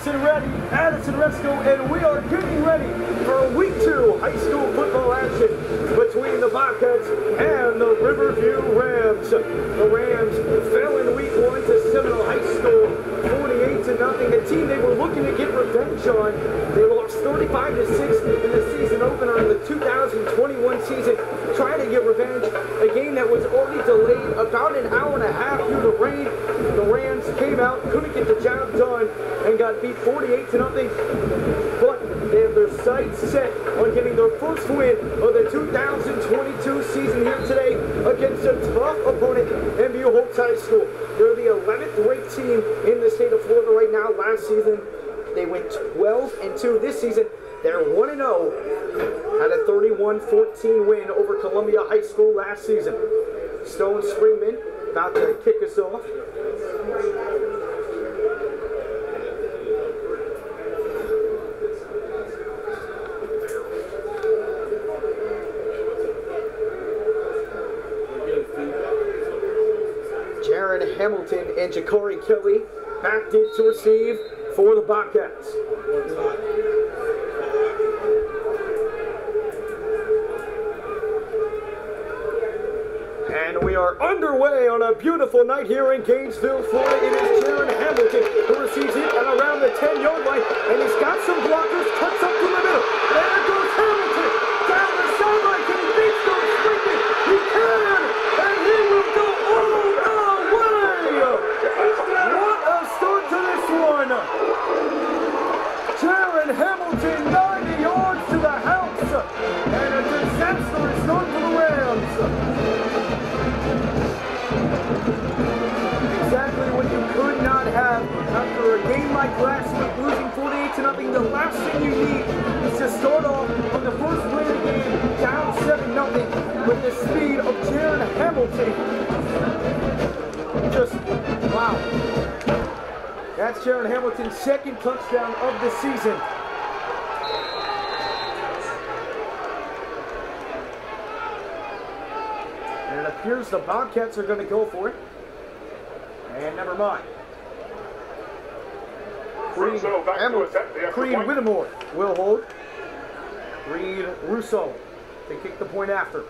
Addison Resco, and we are getting ready for Week 2 high school football action between the Bobcats and the Riverview Rams. The Rams fell in Week 1 to Seminole High School, 48-0. A team they were looking to get revenge on. They lost 35-6 in the season opener in the 2021 season, trying to get revenge. A game that was already delayed about an hour and a half due to rain. The Rams came out, couldn't get the job done, and got beat 48-0. But they have their sights set on getting their first win of the 2022 season here today against a tough opponent, MBU Holtz High School. They're the 11th ranked team in the state of Florida right now. Last season, they went 12-2. This season, they're 1-0 at a 31-14 win over Columbia High School last season. Stone Springman about to kick us off. Jaron Hamilton and Jakari Kelly backed it to receive for the Bobcats. And we are underway on a beautiful night here in Gainesville, Florida. It is Jaron Hamilton who receives it at around the 10-yard line, and he's got some blockers, cuts up to the middle. There goes Hamilton down the sideline. Can he beat Stone Springman? He can, and he will go all the way. What a start to this one. Jaron Hamilton, 90 yards to the house, and a disastrous start for the Rams. Exactly what you could not have after a game like last week, losing 48-0. The last thing you need is to start off on the first play of the game down 7-0 with the speed of Jaron Hamilton. Just wow. That's Jaron Hamilton's second touchdown of the season. And it appears the Bobcats are going to go for it. And never mind. Creed Whittemore will hold. Reed Russo to kick the point after.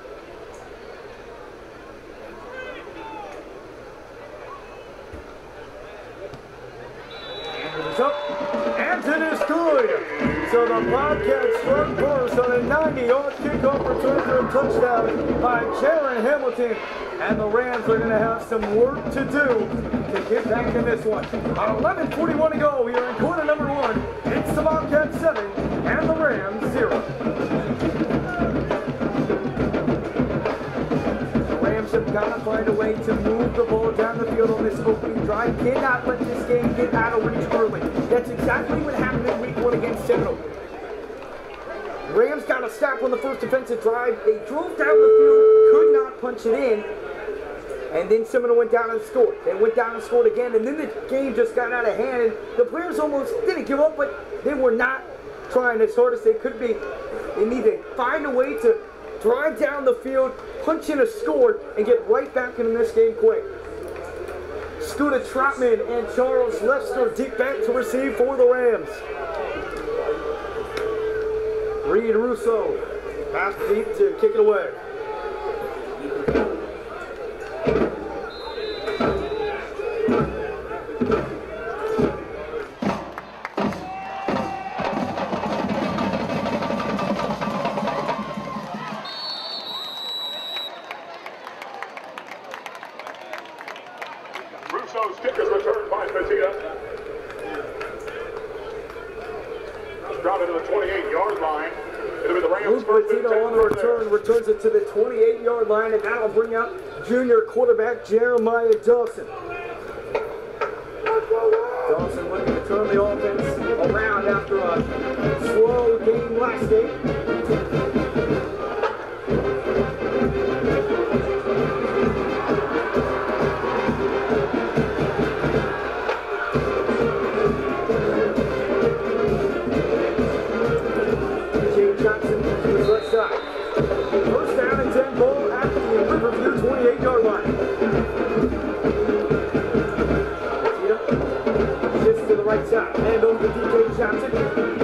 And it is up. And it is good. So the Bobcats front burst on a 90-yard kickoff return for a touchdown by Jaron Hamilton. And the Rams are going to have some work to do to get back in this one. 11:41 to go here in quarter number 1. It's the Bobcats 7 and the Rams 0. The Rams have got to find a way to move the ball down the field on this opening drive. Cannot let this game get out of reach early. That's exactly what happened in Week 1 against Seminole. Rams got a stop on the first defensive drive. They drove down the field, could not punch it in. And then Seminole went down and scored. They went down and scored again, and then the game just got out of hand. And the players almost didn't give up, but they were not trying as hard as they could be. They need to find a way to drive down the field, punch in a score, and get right back into this game quick. Scooter Trotman and Charles Lester deep back to receive for the Rams. Reed Russo pass deep to kick it away. Russo's kick is returned by Petita. Dropped it to the 28-yard line. It'll be the Rams first and 10 on the return, returns it to the 28-yard line, and that'll bring up junior quarterback Jeremiah Dawson. Dawson looking to turn the offense around after a slow game last game. First down and 10 ball at the Riverview 28-yard line. Shifts to the right. right side. And over to DJ Johnson.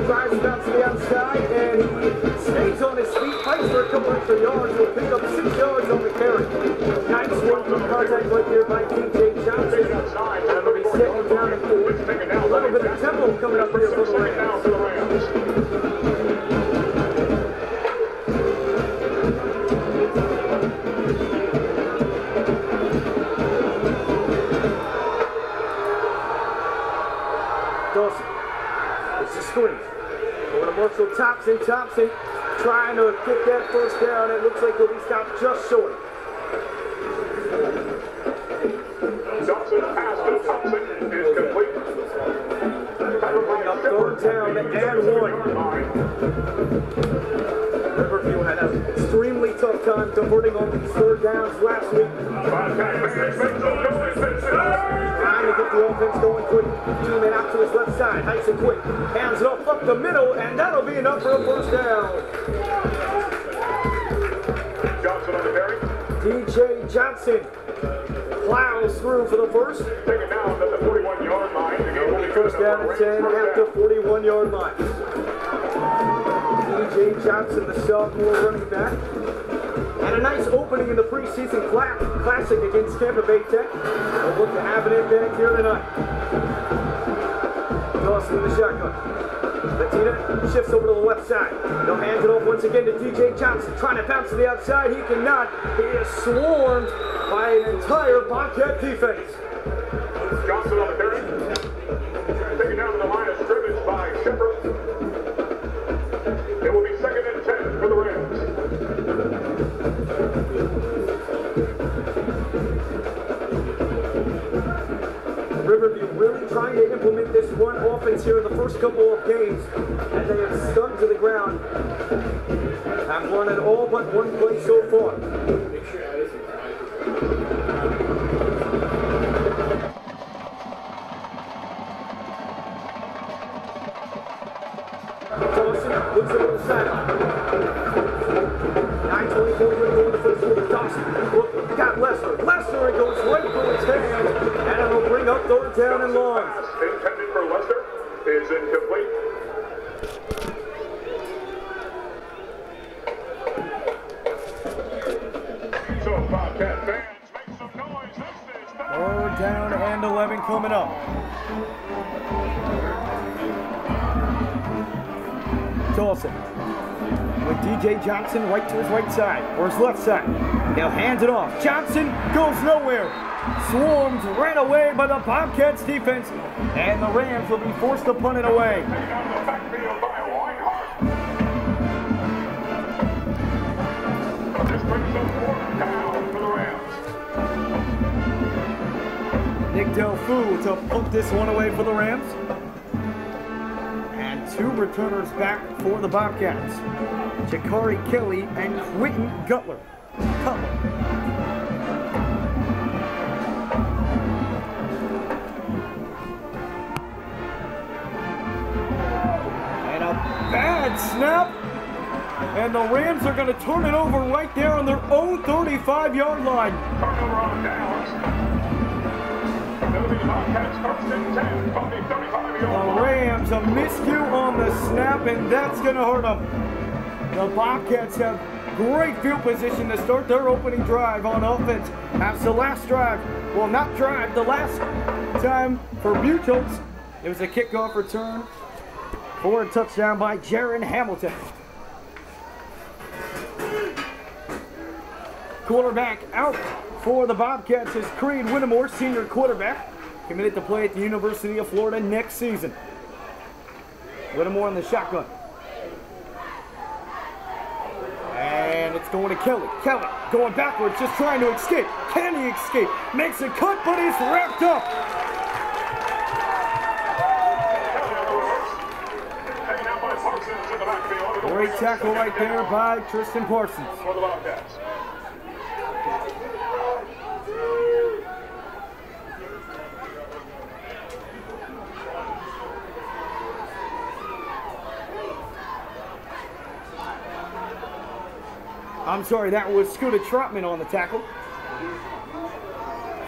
Tries to bounce to the outside, and he stays on his feet, fights for a couple extra yards. Will pick up 6 yards on the carry. Nice work from contact right there by DJ Johnson. And they'll be setting down at 4. A little bit of tempo coming up here for the Rams. Dawson. It's a screen. Over to Marshall Thompson. Thompson trying to get that first down. It looks like he'll be stopped just short. Johnson pass to Thompson is complete. Up 3rd down and 1. Riverview had an extremely tough time converting on these 3rd downs last week. Trying to get the offense going quick. Teaming out to his left side. Nice and quick. Hands it off up the middle, and that'll be enough for a first down. Johnson on the carry. DJ Johnson plows through for the first. Taken down at the 41-yard line. First down at 10 at the 41-yard line. DJ Johnson, the sophomore running back. And a nice opening in the preseason classic against Tampa Bay Tech. They'll look to have an impact here tonight. Dawson in the shotgun. Latina shifts over to the left side. They'll hand it off once again to DJ Johnson. Trying to bounce to the outside. He cannot. He is swarmed by an entire Bobcat defense. Johnson on the carry. Taken down to the line of scrimmage by Shepard. It will be 2nd and 10 for the Rams. Riverview really trying to implement this run offense here in the first couple of games, and they have stuck to the ground. Have won it all but one play so far. Dawson looks over the sideline. 9:24 going to first quarter. Dawson, look, got Lester. Lester, it goes right through his hands, and it'll bring up 3rd down and long. Intended for Lester is incomplete. So, Bobcat fans, make some noise. This is 3rd down and 11 coming up. Dawson with DJ Johnson right to his right side, or his left side. He'll hand it off. Johnson goes nowhere. Swarmed right away by the Bobcats defense, and the Rams will be forced to punt it away. Nick Delfu to punt this one away for the Rams. And 2 returners back for the Bobcats. Jakari Kelly and Quentin Cutler. And a bad snap. And the Rams are going to turn it over right there on their own 35-yard line. Turnover on downs. The Rams, a miscue on the snap, and that's going to hurt them. The Bobcats have great field position to start their opening drive on offense. After the last drive, well, not drive, the last time for Buchholz, it was a kickoff return for a touchdown by Jaron Hamilton. Quarterback out for the Bobcats is Creed Whittemore, senior quarterback, committed to play at the University of Florida next season. Whittemore in the shotgun. And it's going to Kelly. Kelly going backwards, just trying to escape. Can he escape? Makes a cut, but he's wrapped up. Great tackle right there by Tristan Parsons. For the Bobcats. I'm sorry, that was Scooter Trotman on the tackle.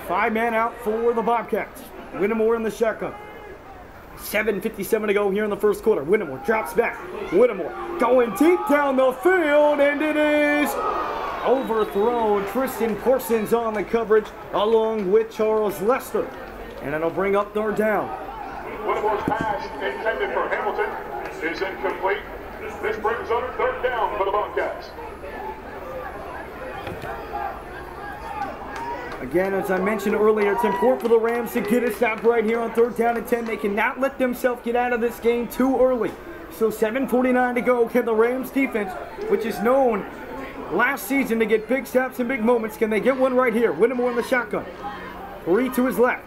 5 men out for the Bobcats. Whittemore in the shotgun. 7:57 to go here in the first quarter. Whittemore drops back. Whittemore going deep down the field, and it is overthrown. Tristan Parsons on the coverage along with Charles Lester. And it'll bring up third down. Whittemore's pass intended for Hamilton is incomplete. This brings up third down for the Bobcats. Again, as I mentioned earlier, it's important for the Rams to get a stop right here on third down and 10. They cannot let themselves get out of this game too early. So 7:49 to go. Can the Rams defense, which is known last season to get big stops and big moments, can they get one right here? Whittemore in the shotgun. 3 to his left.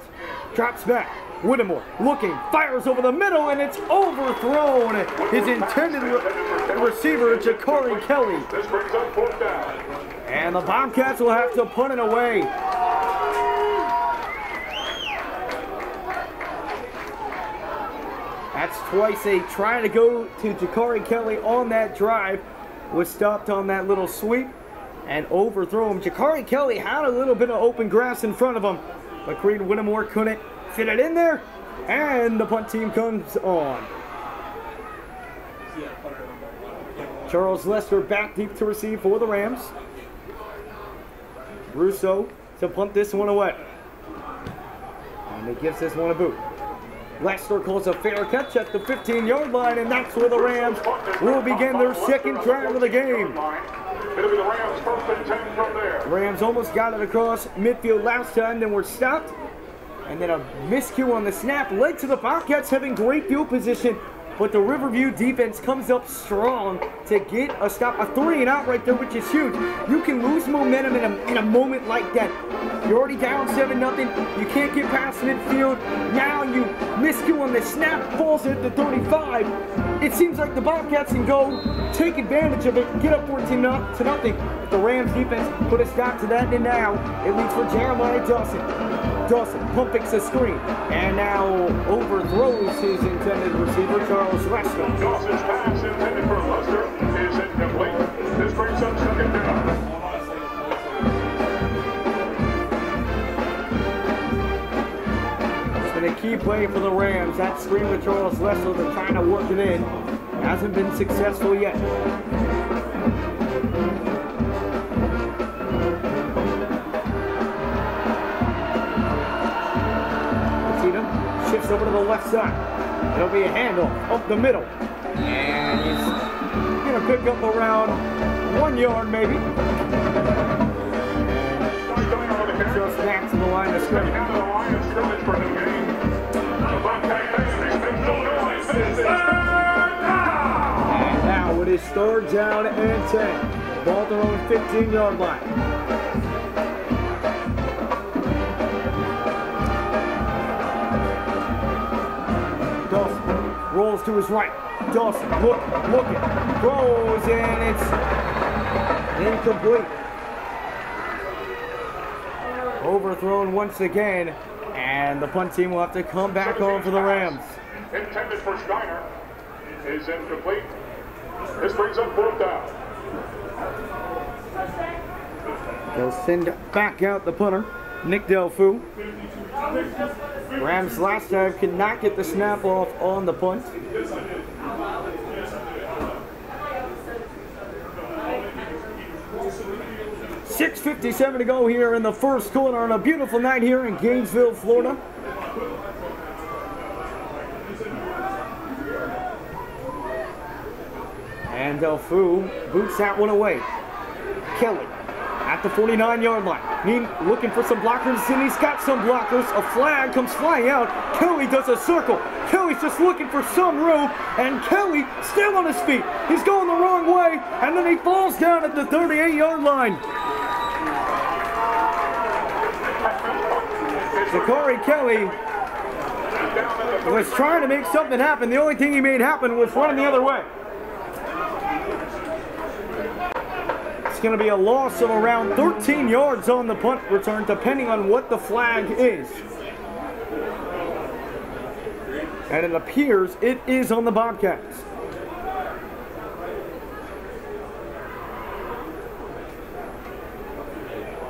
Drops back. Whittemore looking, fires over the middle, and it's overthrown. His intended receiver, Jakari Kelly. This brings up fourth down. And the Bobcats will have to punt it away. That's twice they try to go to Jakari Kelly on that drive. Was stopped on that little sweep and overthrown. Jakari Kelly had a little bit of open grass in front of him, but Creed Whittemore couldn't fit it in there, and the punt team comes on. Charles Lester back deep to receive for the Rams. Russo to punt this one away. And he gives this one a boot. Lester calls a fair catch at the 15-yard line, and that's where the Rams will begin their second drive of the game. It'll be the Rams first and 10 from there. Rams almost got it across midfield last time, then were stopped. And then a miscue on the snap led to the Bobcats having great field position, but the Riverview defense comes up strong to get a stop, a 3-and-out right there, which is huge. You can lose momentum in a moment like that. You're already down 7-0. You can't get past midfield. Now you miscue on the snap, falls at the 35. It seems like the Bobcats can go take advantage of it, get up 14-0. But the Rams defense put a stop to that, and now it leads for Jeremiah Dawson. Dawson pump fakes a screen and now overthrows his intended receiver, Charles Lester. Dawson's pass intended for Lester is incomplete. This brings up second down. It's been a key play for the Rams. That screen with Charles Lester, they're trying to work it in. Hasn't been successful yet. Shifts over to the left side. It'll be a handoff up the middle. And he's going to pick up around 1 yard maybe. And just back to the line of scrimmage. And now it is third down and 10. Ball at their own 15-yard line. Rolls to his right. Dawson looking, throws, and it's incomplete. Overthrown once again, and the punt team will have to come back on for the Rams. Intended for Steiner is incomplete. This brings up fourth down. They'll send back out the punter, Nick Delfu. Rams last time could not get the snap off on the punt. $6:57 to go here in the first quarter on a beautiful night here in Gainesville, Florida. And Delfu boots that one away. Kelly at the 49-yard line. Looking for some blockers, and he's got some blockers. A flag comes flying out. Kelly does a circle. Kelly's just looking for some room, and Kelly still on his feet. He's going the wrong way, and then he falls down at the 38-yard line. Jakari Kelly was trying to make something happen. The only thing he made happen was running the other way. Going to be a loss of around 13 yards on the punt return, depending on what the flag is. And it appears it is on the Bobcats.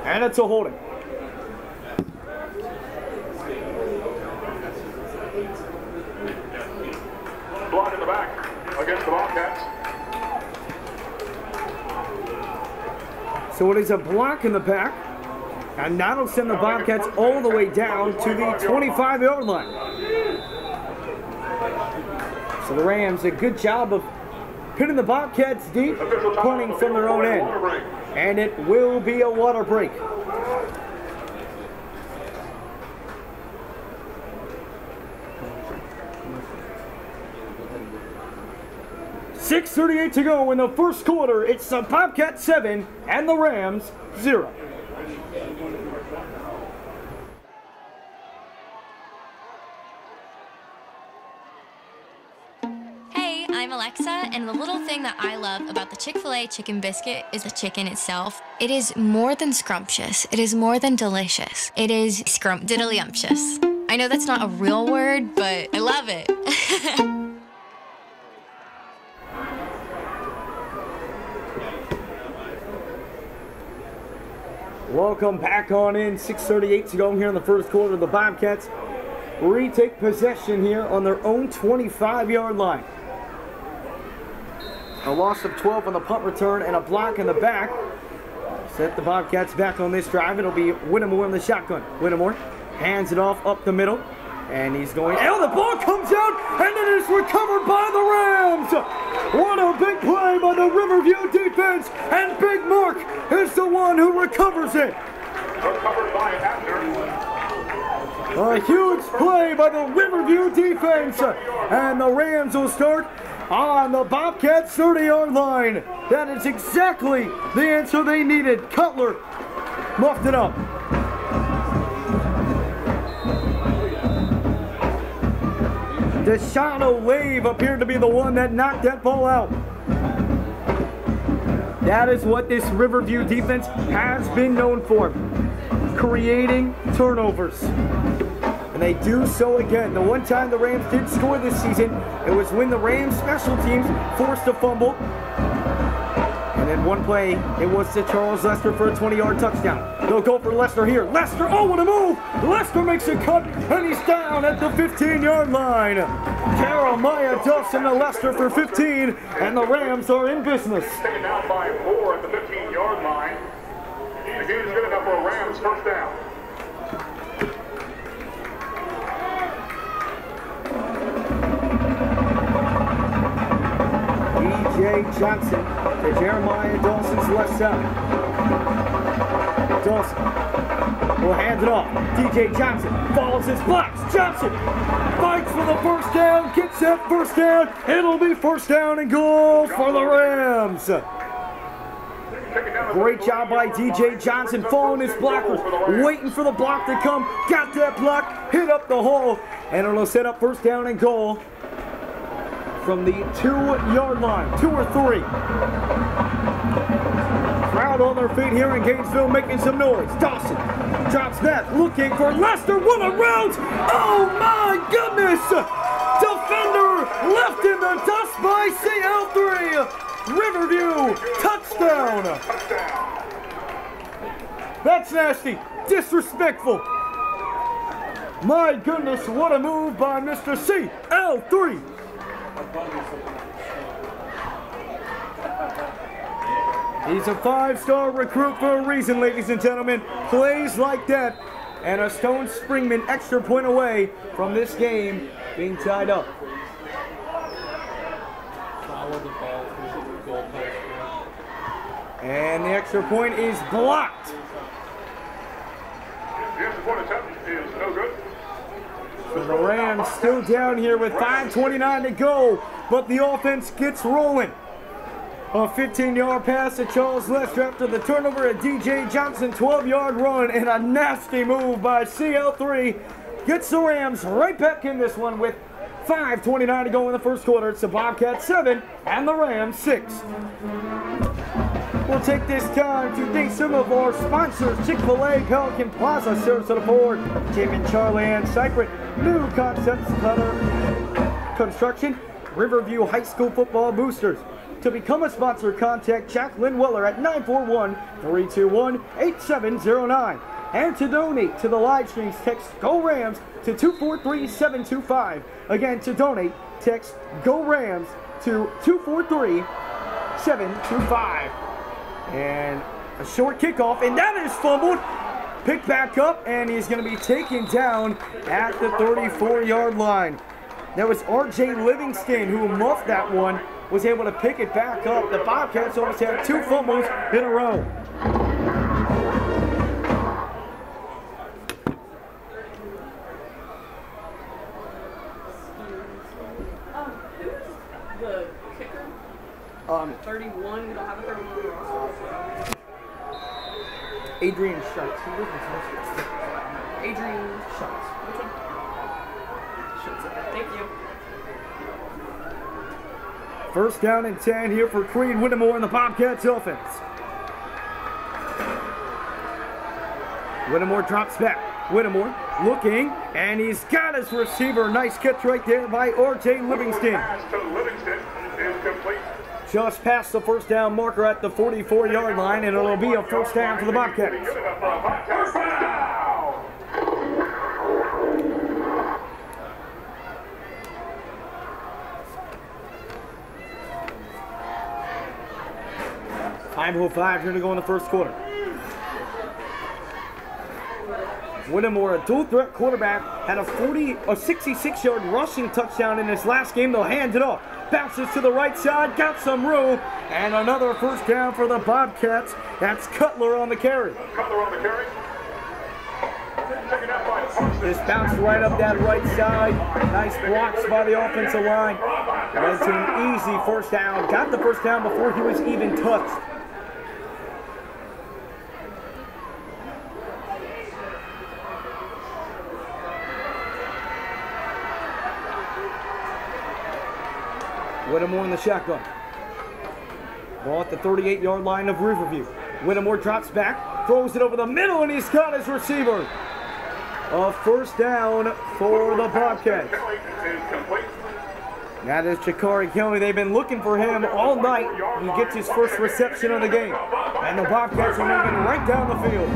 And it's a holding. the back against the Bobcats. So it is a block in the back, and that'll send the Bobcats all the way down to the 25-yard line. So the Rams, a good job of pinning the Bobcats deep, punting from their own end. And it will be a water break. 6:38 to go in the first quarter. It's the Bobcats 7 and the Rams 0. Hey, I'm Alexa, and the little thing that I love about the Chick-fil-A chicken biscuit is the chicken itself. It is more than scrumptious. It is more than delicious. It is scrumptiddlyumptious. I know that's not a real word, but I love it. Welcome back on in. 6:38 to go here in the first quarter. The Bobcats retake possession here on their own 25-yard line. A loss of 12 on the punt return and a block in the back. Set the Bobcats back on this drive. It'll be Whittemore in the shotgun. Whittemore hands it off up the middle. And he's going, and the ball comes out, and it is recovered by the Rams. What a big play by the Riverview defense, and Big Mark is the one who recovers it. Recovered by Abner. A huge play by the Riverview defense, and the Rams will start on the Bobcats 30-yard line. That is exactly the answer they needed. Cutler muffed it up. Deshaun Wave appeared to be the one that knocked that ball out. That is what this Riverview defense has been known for, creating turnovers. And they do so again. The one time the Rams did score this season, it was when the Rams special teams forced a fumble. And then one play, it was to Charles Lester for a 20-yard touchdown. They'll go for Lester here. Lester, oh, what a move! Lester makes a cut, and he's down at the 15-yard line. Jeremiah Dawson to Lester for 15, and the Rams are in business. Taken down by 4 at the 15-yard line. The game's good enough for a Rams first down. DJ Johnson to Jeremiah Dawson's left side. Dawson will hand it off. DJ Johnson follows his blocks. Johnson fights for the first down, gets that first down. It'll be first down and goal for the Rams. Great job by DJ Johnson following his blockers, waiting for the block to come. Got that block, hit up the hole, and it'll set up first down and goal from the 2-yard line, 2 or 3. Crowd on their feet here in Gainesville making some noise. Dawson drops that, looking for Lester. What a route! Oh my goodness! Defender left in the dust by CL3. Riverview, touchdown! That's nasty, disrespectful. My goodness, what a move by Mr. CL3. He's a 5-star recruit for a reason, ladies and gentlemen. Plays like that, and a Stone Springman extra point away from this game being tied up. And the extra point is blocked. The extra point attempt is no good. So the Rams still down here with 5:29 to go, but the offense gets rolling. A 15-yard pass to Charles Lester after the turnover at DJ Johnson, 12-yard run, and a nasty move by CL3 gets the Rams right back in this one with 5:29 to go in the first quarter. It's the Bobcats 7 and the Rams 6. We'll take this time to thank some of our sponsors: Chick-fil-A, Pelican Plaza, Sarasota Ford, Jim and Charlie Ann Cypress, New Concepts Cutter Construction, Riverview High School Football Boosters. To become a sponsor, contact Jacqueline Weller at 941-321-8709. And to donate to the live streams, text Go Rams to 243-725. Again, to donate, text Go Rams to 243-725. And a short kickoff, and that is fumbled. Picked back up, and he's going to be taken down at the 34-yard line. That was R.J. Livingston who muffed that one, was able to pick it back up. The Bobcats almost had 2 fumbles in a row. Who's the kicker? 31. We don't have a 31 roster. Adrian Schutz. Adrian Schutz. Which one? Schutz. Thank you. First down and 10 here for Creed Whittemore in the Bobcats offense. Whittemore drops back. Whittemore looking, and he's got his receiver. Nice catch right there by R.J. Livingston. Pass to Livingston is complete. Just past the first down marker at the 44-yard line, and it'll be a first down for the Bobcats. First down! 5:05 here to go in the first quarter. Whittemore, a dual threat quarterback, had a 66-yard rushing touchdown in his last game. They'll hand it off. Bounces to the right side, got some room, and another first down for the Bobcats. That's Cutler on the carry. Cutler on the carry. Taken out by Parsons. Just bounced right up that right side. Nice blocks by the offensive line. Led to an easy first down. Got the first down before he was even touched. Whittemore in the shotgun. Ball at the 38-yard line of Riverview. Whittemore drops back, throws it over the middle, and he's got his receiver. A first down for the Bobcats. Kelly is complete. That is Jakari Kelly. They've been looking for him all night. He gets his first reception of the game. And the Bobcats are moving right down the field.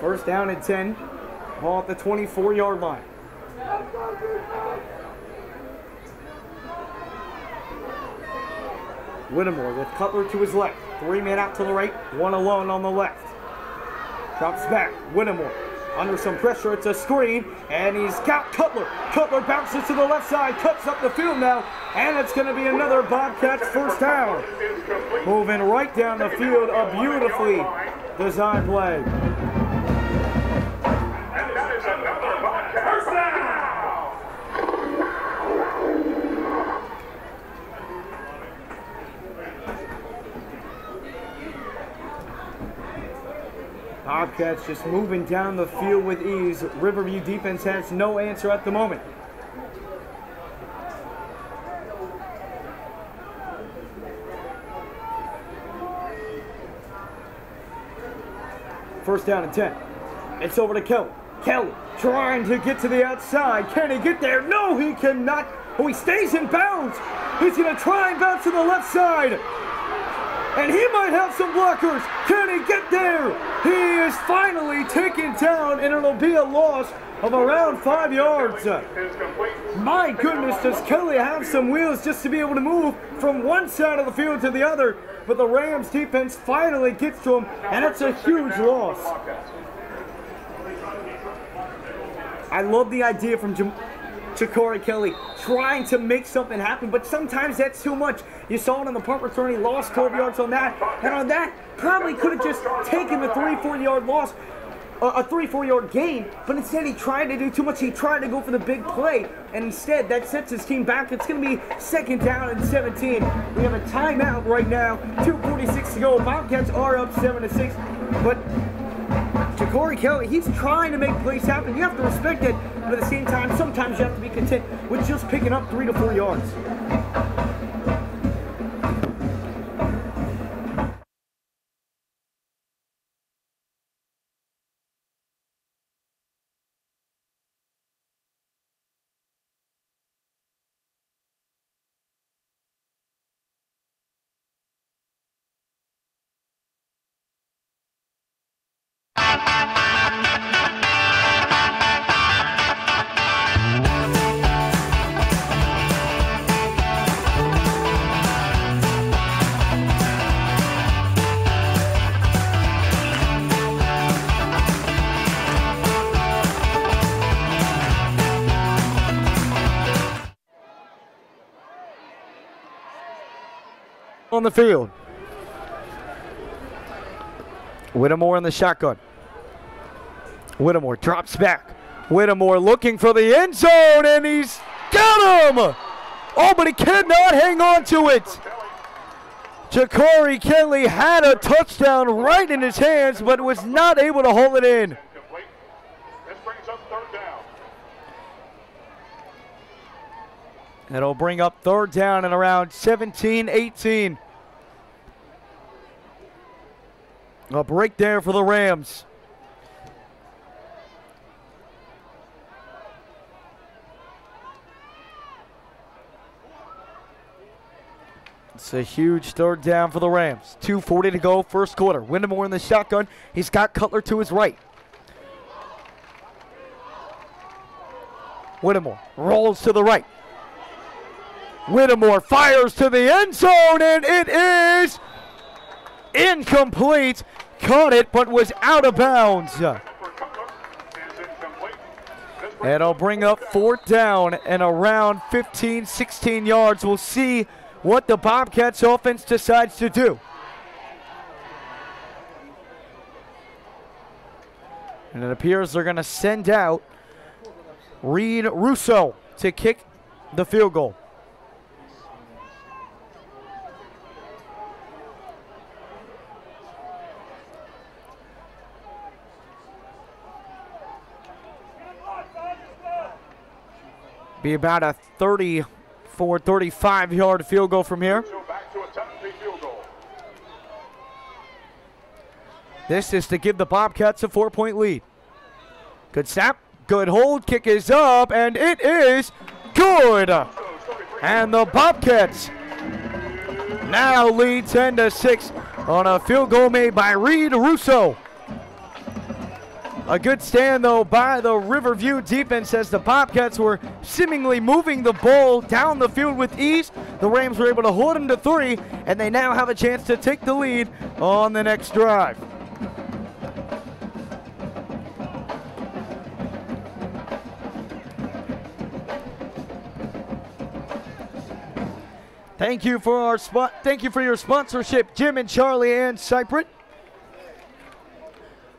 First down and 10. Ball at the 24-yard line. Whittemore with Cutler to his left. 3 men out to the right, 1 alone on the left. Drops back. Whittemore under some pressure. It's a screen, and he's got Cutler. Cutler bounces to the left side, cuts up the field now, and it's going to be another Bobcats first down. Moving right down the field, a beautifully designed play. And that is another Bobcat first down. Bobcats just moving down the field with ease. Riverview defense has no answer at the moment. First down and 10. It's over to Kelly. Kelly trying to get to the outside. Can he get there? No, he cannot. Oh, he stays in bounds. He's going to try and bounce to the left side. And he might have some blockers. Can he get there? He is finally taken down, and it'll be a loss of around 5 yards. My goodness, does Kelly have some wheels just to be able to move from one side of the field to the other? But the Rams defense finally gets to him, and it's a huge loss. I love the idea from Jakari Kelly trying to make something happen, but sometimes that's too much. You saw it on the punt return. He lost 12 yards on that, and on that probably could have just taken the 3-4 yard loss, a 3-4 yard gain, but instead he tried to do too much. He tried to go for the big play, and instead that sets his team back. It's going to be second down and 17. We have a timeout right now, 2:46 to go. Bobcats are up 7-6, but Jakari Kelly, he's trying to make plays happen. You have to respect it, but at the same time, sometimes you have to be content with just picking up 3 to 4 yards. on the field. Whittemore in the shotgun. Whittemore drops back. Whittemore looking for the end zone, and he's got him! Oh, but he cannot hang on to it. Ja'Cory Kelly had a touchdown right in his hands, but was not able to hold it in. This brings up third down. It'll bring up third down and around 17-18. A break there for the Rams. It's a huge third down for the Rams. 2:40 to go, first quarter. Whittemore in the shotgun. He's got Cutler to his right. Whittemore rolls to the right. Whittemore fires to the end zone, and it is incomplete. Caught it, but was out of bounds. It'll bring up fourth down and around 15, 16 yards. We'll see what the Bobcats offense decides to do. And it appears they're going to send out Reed Russo to kick the field goal. Be about a 34, 35-yard field goal from here. This is to give the Bobcats a 4-point lead. Good snap, good hold, kick is up, and it is good. And the Bobcats now lead 10-6 on a field goal made by Reed Russo. A good stand, though, by the Riverview defense as the Bobcats were seemingly moving the ball down the field with ease. The Rams were able to hold them to 3, and they now have a chance to take the lead on the next drive. Thank you for your sponsorship, Jim and Charlie and Cyprit.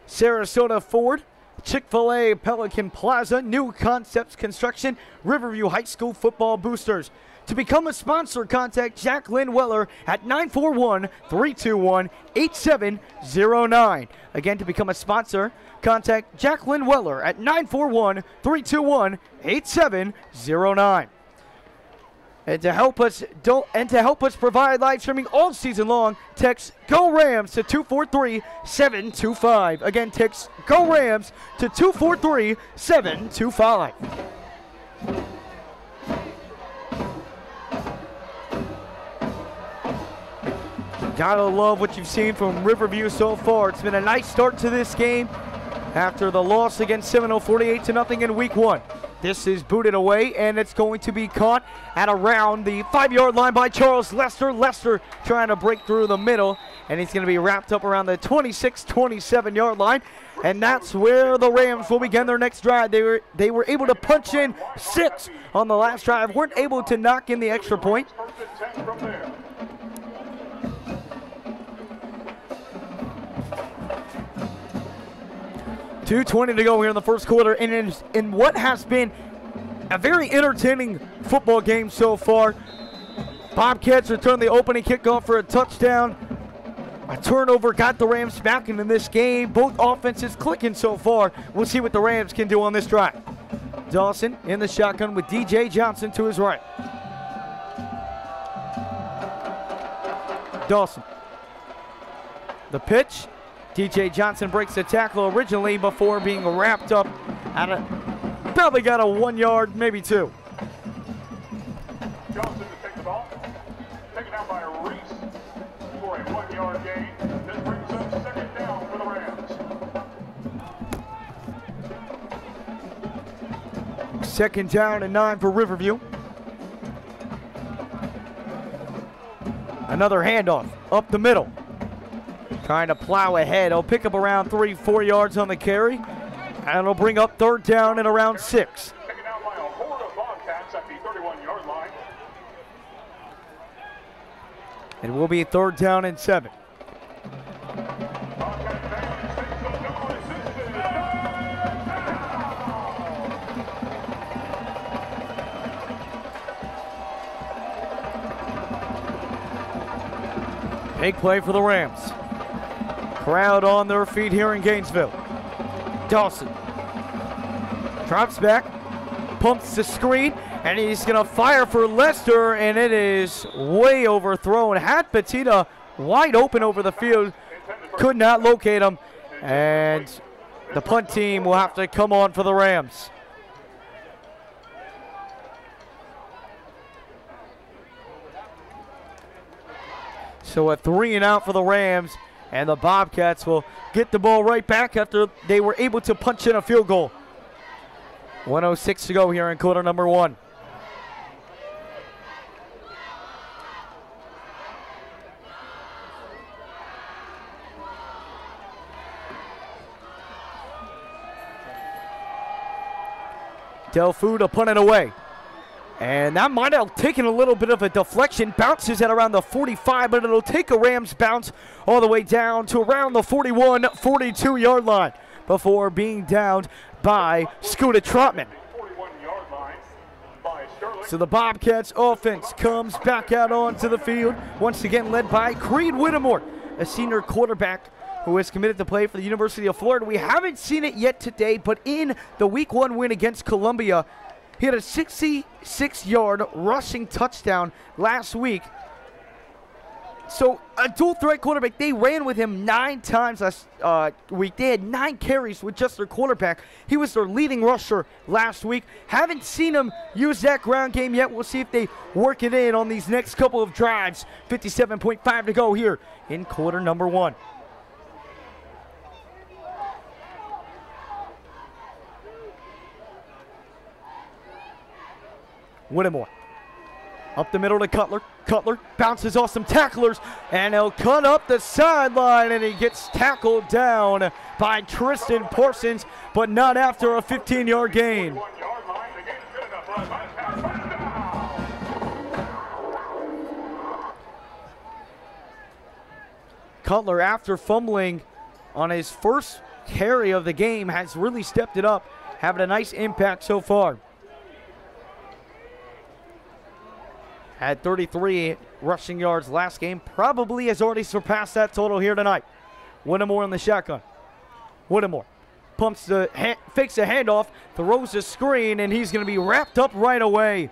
Sarasota Ford, Chick-fil-A Pelican Plaza, New Concepts Construction, Riverview High School Football Boosters. To become a sponsor, contact Jacqueline Weller at 941-321-8709. Again, to become a sponsor, contact Jacqueline Weller at 941-321-8709. And to help us provide live streaming all season long, text Go Rams to 243-725. Again, text Go Rams to 243-725. Gotta love what you've seen from Riverview so far. It's been a nice start to this game after the loss against Seminole 48-0 in week 1. This is booted away, and it's going to be caught at around the 5-yard line by Charles Lester. Lester trying to break through the middle, and he's going to be wrapped up around the 26, 27-yard line. And that's where the Rams will begin their next drive. They were able to punch in 6 on the last drive, weren't able to knock in the extra point. 2:20 to go here in the first quarter, and in what has been a very entertaining football game so far. Bobcats return the opening kickoff for a touchdown. A turnover got the Rams back into this game. Both offenses clicking so far. We'll see what the Rams can do on this drive. Dawson in the shotgun with DJ Johnson to his right. Dawson. The pitch. DJ Johnson breaks the tackle originally before being wrapped up at probably got a 1 yard, maybe 2. Johnson to take the ball. Taken out by Reese for a 1-yard gain. This brings up second down for the Rams. Second down and 9 for Riverview. Another handoff up the middle. Trying to plow ahead. He'll pick up around 3-4 yards on the carry. And it'll bring up third down and around 6. Taken out by a horde of Bobcats at the 31-yard line. It will be 3rd down and 7. Big play for the Rams. Crowd on their feet here in Gainesville. Dawson drops back, pumps the screen, and he's going to fire for Lester, and it is way overthrown. Had Petita wide open over the field, could not locate him, and the punt team will have to come on for the Rams. So a 3 and out for the Rams, and the Bobcats will get the ball right back after they were able to punch in a field goal. 1:06 to go here in quarter number 1. Delfu to punt it away. And that might have taken a little bit of a deflection. Bounces at around the 45, but it'll take a Rams bounce all the way down to around the 41, 42-yard line before being downed by Scooter Trotman. So the Bobcats offense comes back out onto the field, once again led by Creed Whittemore, a senior quarterback who is committed to play for the University of Florida. We haven't seen it yet today, but in the Week 1 win against Columbia, he had a 66-yard rushing touchdown last week. So a dual threat quarterback, they ran with him 9 times last week. They had 9 carries with just their quarterback. He was their leading rusher last week. Haven't seen him use that ground game yet. We'll see if they work it in on these next couple of drives. 57.5 to go here in quarter number 1. Whittemore up the middle to Cutler. Cutler bounces off some tacklers, and he'll cut up the sideline, and he gets tackled down by Tristan Parsons, but not after a 15-yard gain. Cutler, after fumbling on his first carry of the game, has really stepped it up, having a nice impact so far. Had 33 rushing yards last game. Probably has already surpassed that total here tonight. Whittemore in the shotgun. Whittemore pumps the fakes a handoff, throws a screen, and he's going to be wrapped up right away.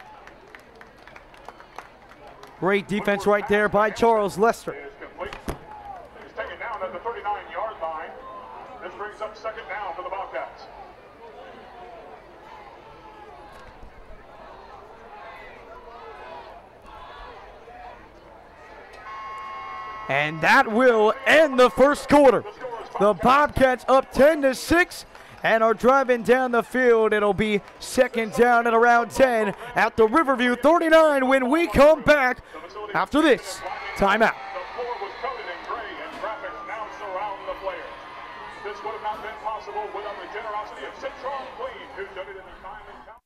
Great defense right there by Charles Lester. He's taken down at the 39-yard line. This brings up 2nd down for the Bobcats. And that will end the first quarter. The Bobcats up 10-6 and are driving down the field. It'll be 2nd down at around 10 at the Riverview 39 when we come back after this timeout. The floor was coated in gray, and graphics now surround the players. This would have not been possible without the generosity of Citron Clean, who donated their time and talent.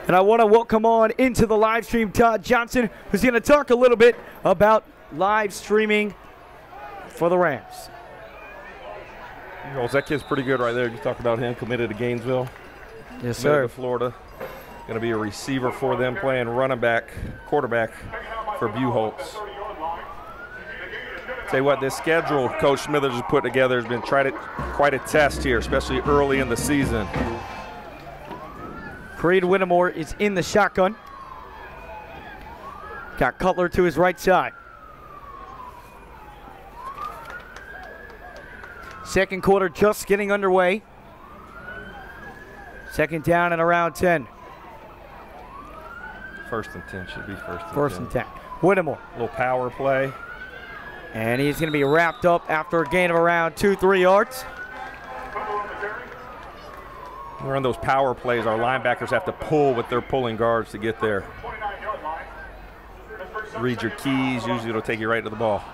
And I want to welcome on into the live stream Todd Johnson, who's going to talk a little bit about live streaming for the Rams. Well, that kid's pretty good right there. You talk about him committed to Gainesville. Yes, committed sir. to Florida. Going to be a receiver for them, playing running back, quarterback for Buchholz. Tell you what, this schedule Coach Smithers has put together has been quite a test here, especially early in the season. Creed Whittemore is in the shotgun. Got Cutler to his right side. Second quarter just getting underway. Second down and around 10. First and 10 should be first and 10. First and 10. Whittemore. Little power play. And he's going to be wrapped up after a gain of around 2-3 yards. We're on those power plays. Our linebackers have to pull with their pulling guards to get there. Read your keys. Usually it'll take you right to the ball. So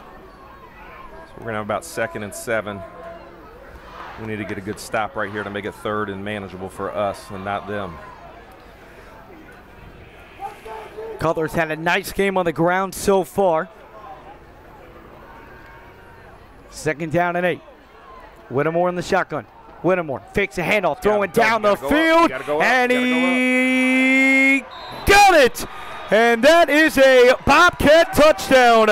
we're going to have about 2nd and 7. We need to get a good stop right here to make it 3rd and manageable for us and not them. Cutler's had a nice game on the ground so far. 2nd down and 8. Whittemore in the shotgun. Whittemore fakes a handoff, throwing down the field, and he got it! And that is a Bobcat touchdown.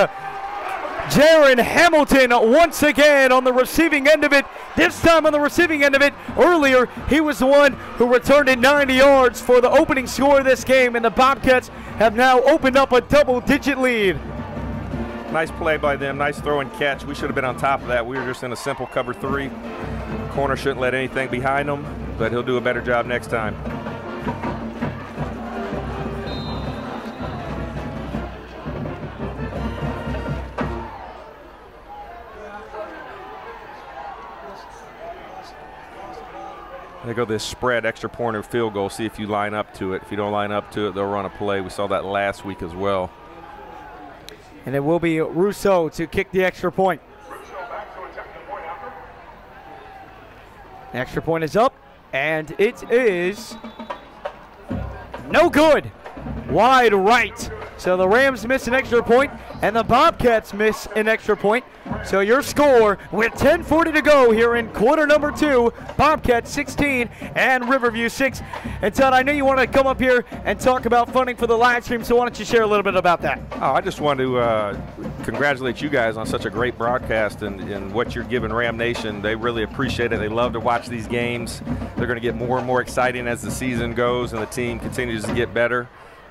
Jaron Hamilton once again on the receiving end of it. This time on the receiving end of it. Earlier, he was the one who returned it 90 yards for the opening score of this game, and the Bobcats have now opened up a double-digit lead. Nice play by them, nice throw and catch. We should have been on top of that. We were just in a simple cover 3. Corner shouldn't let anything behind him, but he'll do a better job next time. They go this spread, extra point or field goal, see if you line up to it. If you don't line up to it, they'll run a play. We saw that last week as well. And it will be Rousseau to kick the extra point. The extra point is up, and it is no good. Wide right. So the Rams miss an extra point, and the Bobcats miss an extra point. So your score with 10:40 to go here in quarter number 2, Bobcats 16 and Riverview 6. And Todd, I know you want to come up here and talk about funding for the live stream, so why don't you share a little bit about that? Oh, I just want to congratulate you guys on such a great broadcast and what you're giving Ram Nation. They really appreciate it. They love to watch these games. They're going to get more and more exciting as the season goes and the team continues to get better.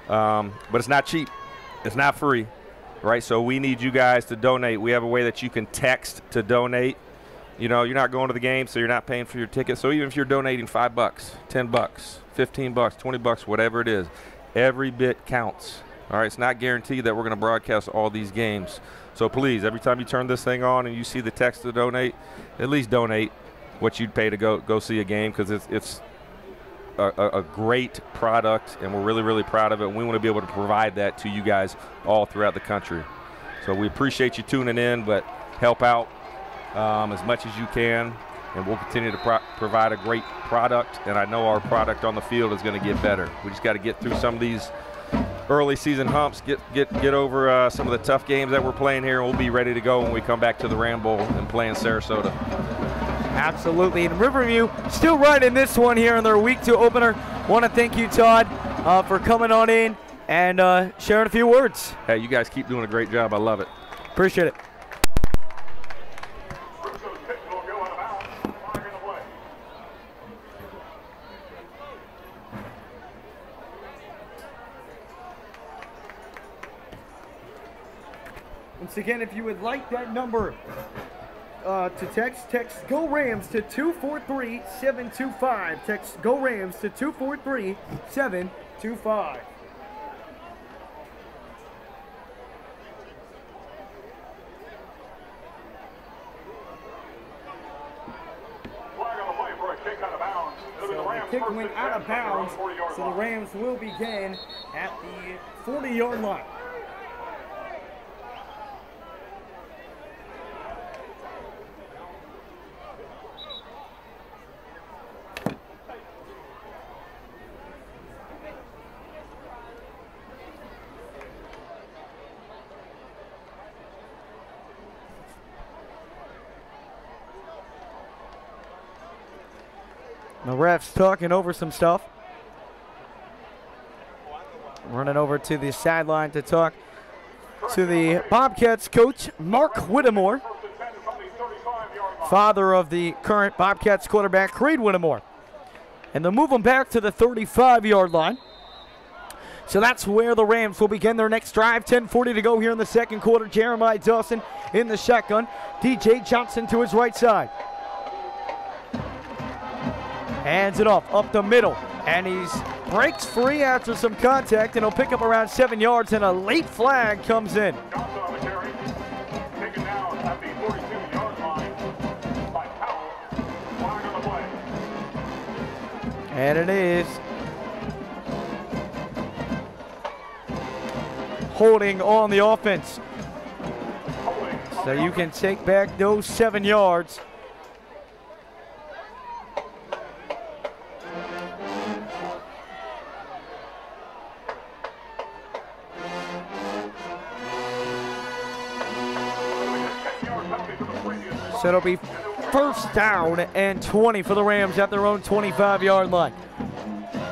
But it's not cheap. It's not free, right? So we need you guys to donate. We have a way that you can text to donate. You know, you're not going to the game, so you're not paying for your ticket. So even if you're donating $5, $10, $15, $20, whatever it is, every bit counts. All right, it's not guaranteed that we're going to broadcast all these games. So please, every time you turn this thing on and you see the text to donate, at least donate what you'd pay to go see a game, because it's a great product, and we're really, really proud of it. And we want to be able to provide that to you guys all throughout the country. So we appreciate you tuning in, but help out as much as you can, and we'll continue to provide a great product. And I know our product on the field is going to get better. We just got to get through some of these early season humps, get over some of the tough games that we're playing here, and we'll be ready to go when we come back to the Ram Bowl and play in Sarasota. Absolutely. And Riverview still right in this one here in their week 2 opener. Want to thank you, Todd, for coming on in and sharing a few words. Hey, you guys keep doing a great job. I love it. Appreciate it. Once again, if you would like that number to text Go Rams to 243-725. Text Go Rams to 243-725. So the kick went out of bounds, so the Rams will begin at the 40-yard line. The ref's talking over some stuff. Running over to the sideline to talk to the Bobcats coach, Mark Whittemore, father of the current Bobcats quarterback, Creed Whittemore. And they'll move them back to the 35-yard line. So that's where the Rams will begin their next drive. 10:40 to go here in the second quarter. Jeremiah Dawson in the shotgun. DJ Johnson to his right side. Hands it off up the middle. And he's breaks free after some contact, and he'll pick up around 7 yards, and a late flag comes in. Johnson on the carry. Taken down at the 42-yard line by Powell. Flag on the play. And it is holding on the offense. So you can take back those 7 yards. So it'll be first down and 20 for the Rams at their own 25-yard line.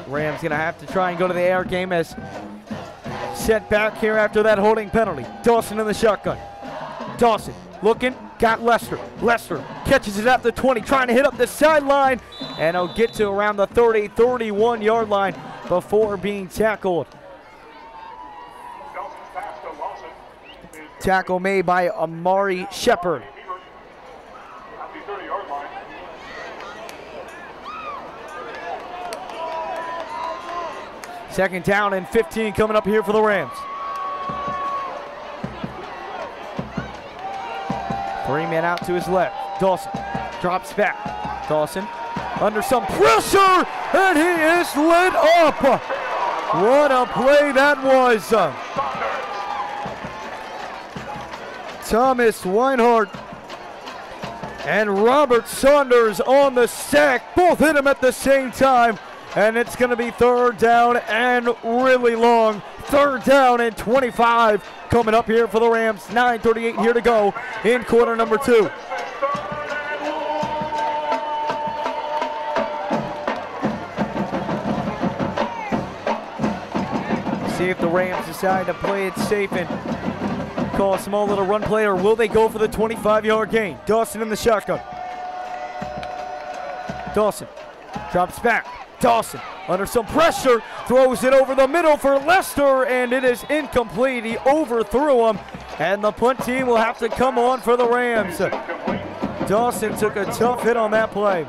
Rams going to have to try and go to the air game as set back here after that holding penalty. Dawson in the shotgun. Dawson looking, got Lester. Lester catches it at the 20, trying to hit up the sideline, and he'll get to around the 30, 31-yard line before being tackled. Tackle made by Amari Shepard. Second down and 15 coming up here for the Rams. 3 men out to his left. Dawson drops back. Dawson under some pressure, and he is lit up. What a play that was. Thomas Weinhardt and Robert Saunders on the sack. Both hit him at the same time. And it's going to be third down and really long. Third down and 25 coming up here for the Rams. 9:38 here to go in quarter number 2. See if the Rams decide to play it safe and call a small little run play, or will they go for the 25-yard gain? Dawson in the shotgun. Dawson drops back. Dawson under some pressure, throws it over the middle for Lester, and it is incomplete. He overthrew him, and the punt team will have to come on for the Rams. Dawson took a tough hit on that play.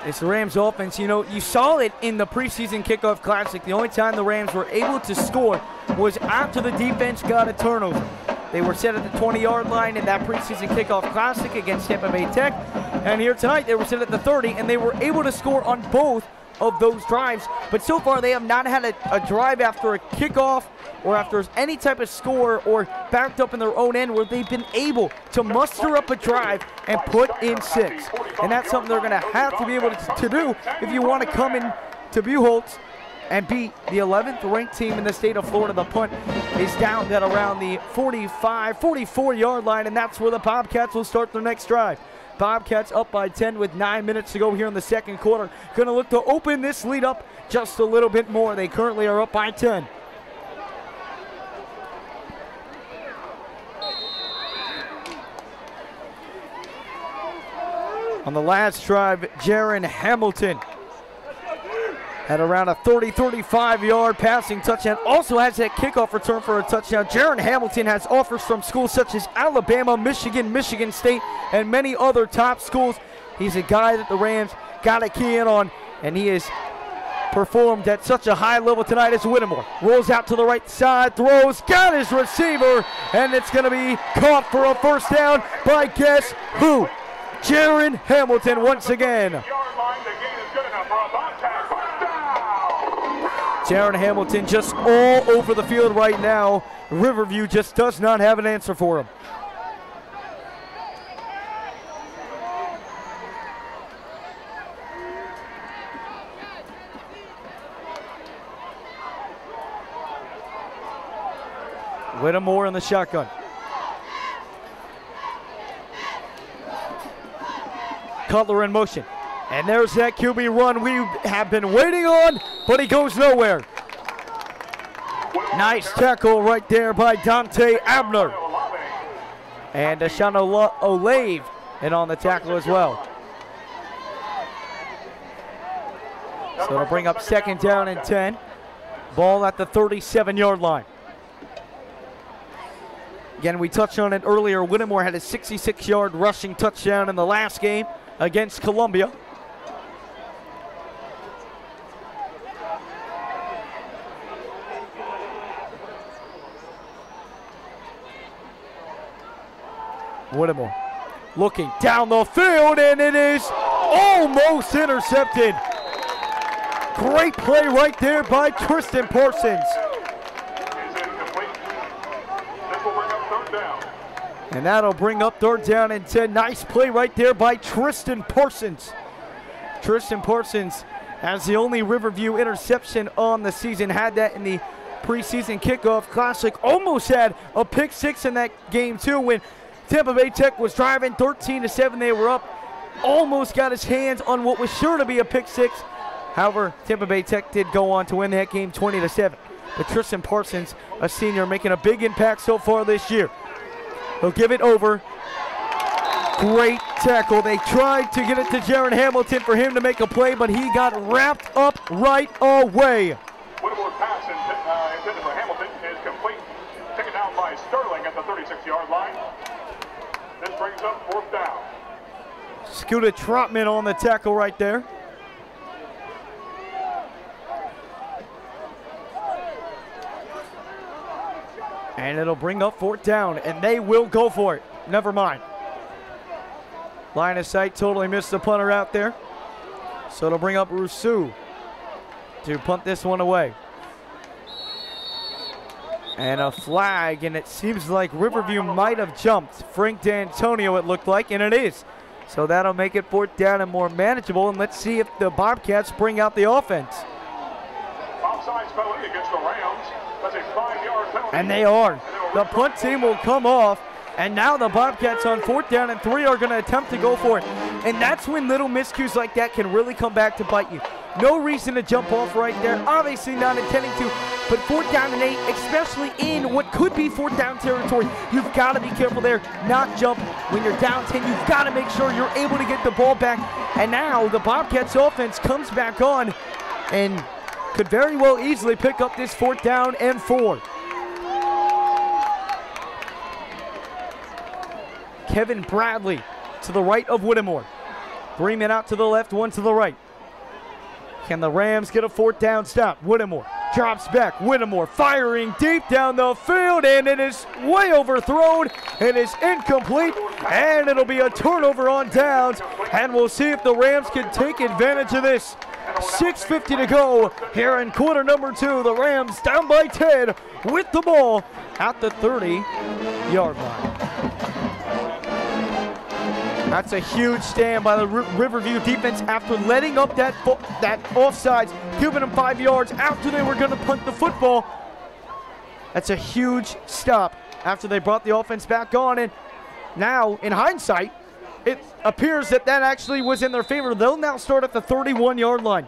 It's the Rams offense. You know, you saw it in the preseason kickoff classic. The only time the Rams were able to score was after the defense got a turnover. They were set at the 20-yard line in that preseason kickoff classic against Tampa Bay Tech. And here tonight, they were set at the 30, and they were able to score on both of those drives. But so far, they have not had a drive after a kickoff or after any type of score or backed up in their own end where they've been able to muster up a drive and put in 6. And that's something they're going to have to be able to do if you want to come in to Buchholz and beat the 11th ranked team in the state of Florida. The punt is down at around the 45, 44-yard line, and that's where the Bobcats will start their next drive. Bobcats up by 10 with 9 minutes to go here in the second quarter. Going to look to open this lead up just a little bit more. They currently are up by 10. On the last drive, Jaron Hamilton had around a 30-35-yard passing touchdown. Also has that kickoff return for a touchdown. Jaron Hamilton has offers from schools such as Alabama, Michigan, Michigan State, and many other top schools. He's a guy that the Rams got to key in on, and he has performed at such a high level tonight as Whittemore. Rolls out to the right side, throws, got his receiver, and it's going to be caught for a first down by guess who? Jaron Hamilton once again. Jaron Hamilton just all over the field right now. Riverview just does not have an answer for him. Whittemore in the shotgun. Cutler in motion. And there's that QB run we have been waiting on, but he goes nowhere. Nice tackle right there by Dante Abner. And Deshaun Olave in on the tackle as well. So it'll bring up 2nd down and 10. Ball at the 37-yard line. Again, we touched on it earlier. Whittemore had a 66-yard rushing touchdown in the last game against Columbia. Whittemore looking down the field, and it is almost intercepted. Great play right there by Tristan Parsons. And that'll bring up 3rd down and 10. Nice play right there by Tristan Parsons. Tristan Parsons has the only Riverview interception on the season. Had that in the preseason kickoff classic. Almost had a pick 6 in that game too when Tampa Bay Tech was driving 13-7. They were up. Almost got his hands on what was sure to be a pick 6. However, Tampa Bay Tech did go on to win that game 20-7. But Tristan Parsons, a senior, making a big impact so far this year. He'll give it over. Great tackle. They tried to get it to Jaron Hamilton for him to make a play, but he got wrapped up right away. Whittemore pass intended for Hamilton is complete. Taken down by Sterling at the 36-yard line. This brings up 4th down. Scooter Trotman on the tackle right there. And it'll bring up 4th down, and they will go for it. Never mind. Line of sight, totally missed the punter out there. So it'll bring up Rousseau to punt this one away. And a flag, and it seems like Riverview might have jumped. Frank D'Antonio, it looked like, and it is. So that'll make it 4th down and more manageable, and let's see if the Bobcats bring out the offense. Offsides penalty against the Rams. That's a 5-yard penalty. And they are. The punt team will come off, and now the Bobcats on 4th down and 3 are going to attempt to go for it. And that's when little miscues like that can really come back to bite you. No reason to jump off right there. Obviously not intending to, but 4th down and 8, especially in what could be 4th down territory, you've got to be careful there, not jump. When you're down 10, you've got to make sure you're able to get the ball back. And now the Bobcats offense comes back on and could very well easily pick up this 4th down and 4. Kevin Bradley to the right of Whittemore. 3 men out to the left, 1 to the right. Can the Rams get a 4th down stop? Whittemore drops back. Whittemore firing deep down the field, and it is way overthrown. It is incomplete, and it'll be a turnover on downs. And we'll see if the Rams can take advantage of this. 6:50 to go here in quarter number 2. The Rams down by 10 with the ball at the 30-yard line. That's a huge stand by the Riverview defense after letting up that offsides, giving them 5 yards after they were going to punt the football. That's a huge stop after they brought the offense back on. And now, in hindsight, it appears that that actually was in their favor. They'll now start at the 31-yard line.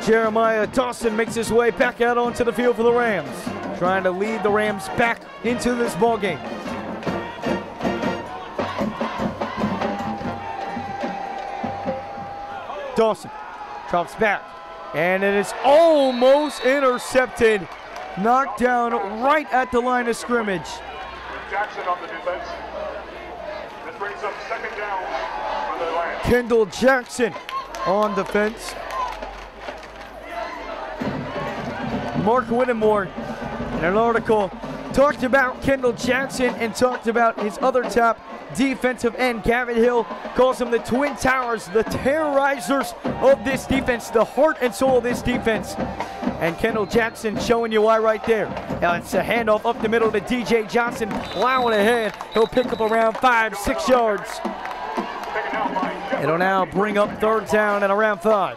Jeremiah Dawson makes his way back out onto the field for the Rams, trying to lead the Rams back into this ball game. Dawson drops back, and it is almost intercepted. Knocked down right at the line of scrimmage. Jackson on the defense. This brings up 2nd down for the Rams. Kendall Jackson on defense. Mark Whittemore in an article talked about Kendall Jackson and talked about his other top defensive end. Gavin Hill calls them the Twin Towers, the terrorizers of this defense, the heart and soul of this defense. And Kendall Jackson showing you why right there. Now it's a handoff up the middle to DJ Johnson, plowing ahead. He'll pick up around 5-6 yards. It'll now bring up 3rd down and around 5.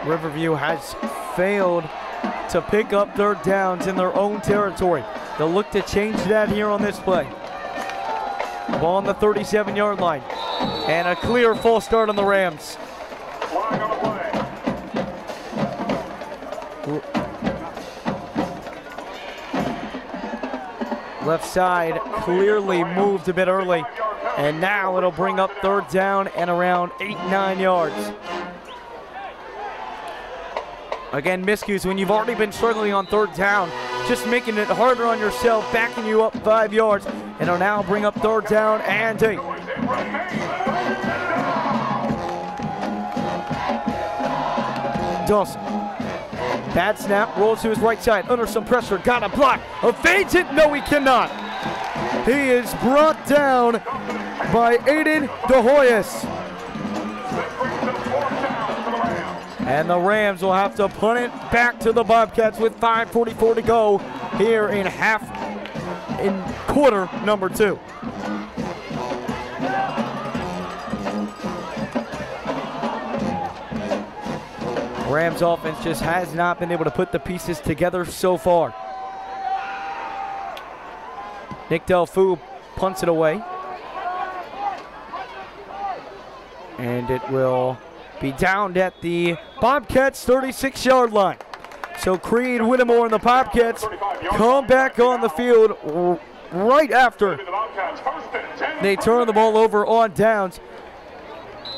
Riverview has failed to pick up third downs in their own territory. They'll look to change that here on this play. Ball on the 37-yard line. And a clear false start on the Rams. Flag on the play. Left side clearly moved a bit early. And now it'll bring up third down and around 8-9 yards. Again, miscues when you've already been struggling on third down, just making it harder on yourself, backing you up 5 yards. And it'll now bring up third down and 8. Dawson. Bad snap, rolls to his right side, under some pressure, got a block, evades it, no he cannot. He is brought down by Aiden DeHoyas. And the Rams will have to punt it back to the Bobcats with 5:44 to go here in quarter number 2. Rams offense just has not been able to put the pieces together so far. Nick Delfu punts it away. And it will be downed at the Bobcats 36-yard line. So Creed Whittemore and the Bobcats come back on the field right after they turn the ball over on downs.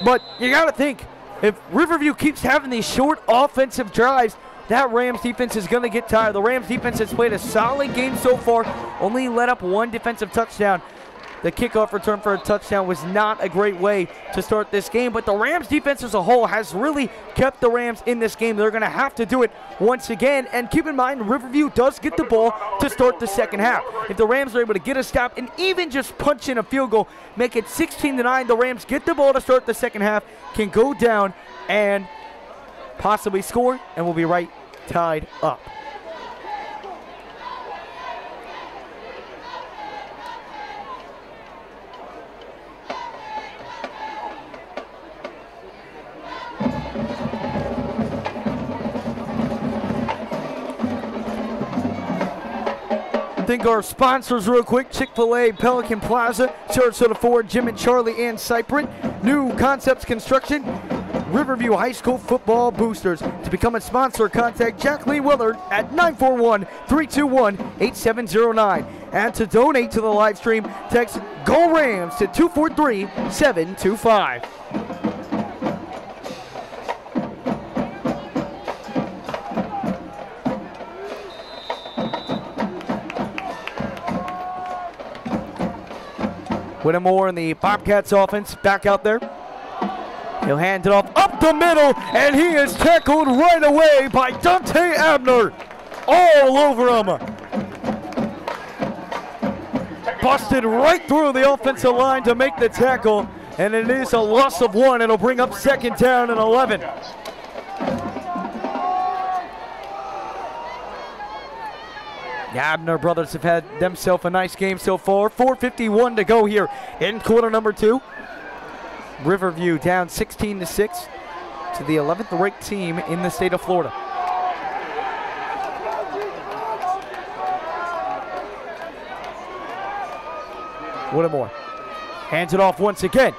But you got to think, if Riverview keeps having these short offensive drives, that Rams defense is going to get tired. The Rams defense has played a solid game so far, only let up one defensive touchdown. The kickoff return for a touchdown was not a great way to start this game, but the Rams defense as a whole has really kept the Rams in this game. They're going to have to do it once again, and keep in mind, Riverview does get the ball to start the second half. If the Rams are able to get a stop and even just punch in a field goal, make it 16-9, the Rams get the ball to start the second half, can go down and possibly score, and will be right tied up. Think our sponsors real quick: Chick-fil-A, Pelican Plaza, Sarasota Ford, Jim and Charlie, and Cypress. New Concepts Construction, Riverview High School Football Boosters. To become a sponsor, contact Jacqueline Willard at 941-321-8709. And to donate to the live stream, text GO RAMS to 243-725. Whittemore and the Bobcats offense back out there. He'll hand it off up the middle, and he is tackled right away by Dante Abner. All over him. Busted right through the offensive line to make the tackle, and it is a loss of 1. It'll bring up second down and 11. The Abner brothers have had themselves a nice game so far. 4:51 to go here in quarter number 2. Riverview down 16-6 to the 11th ranked team in the state of Florida. Whittemore hands it off once again.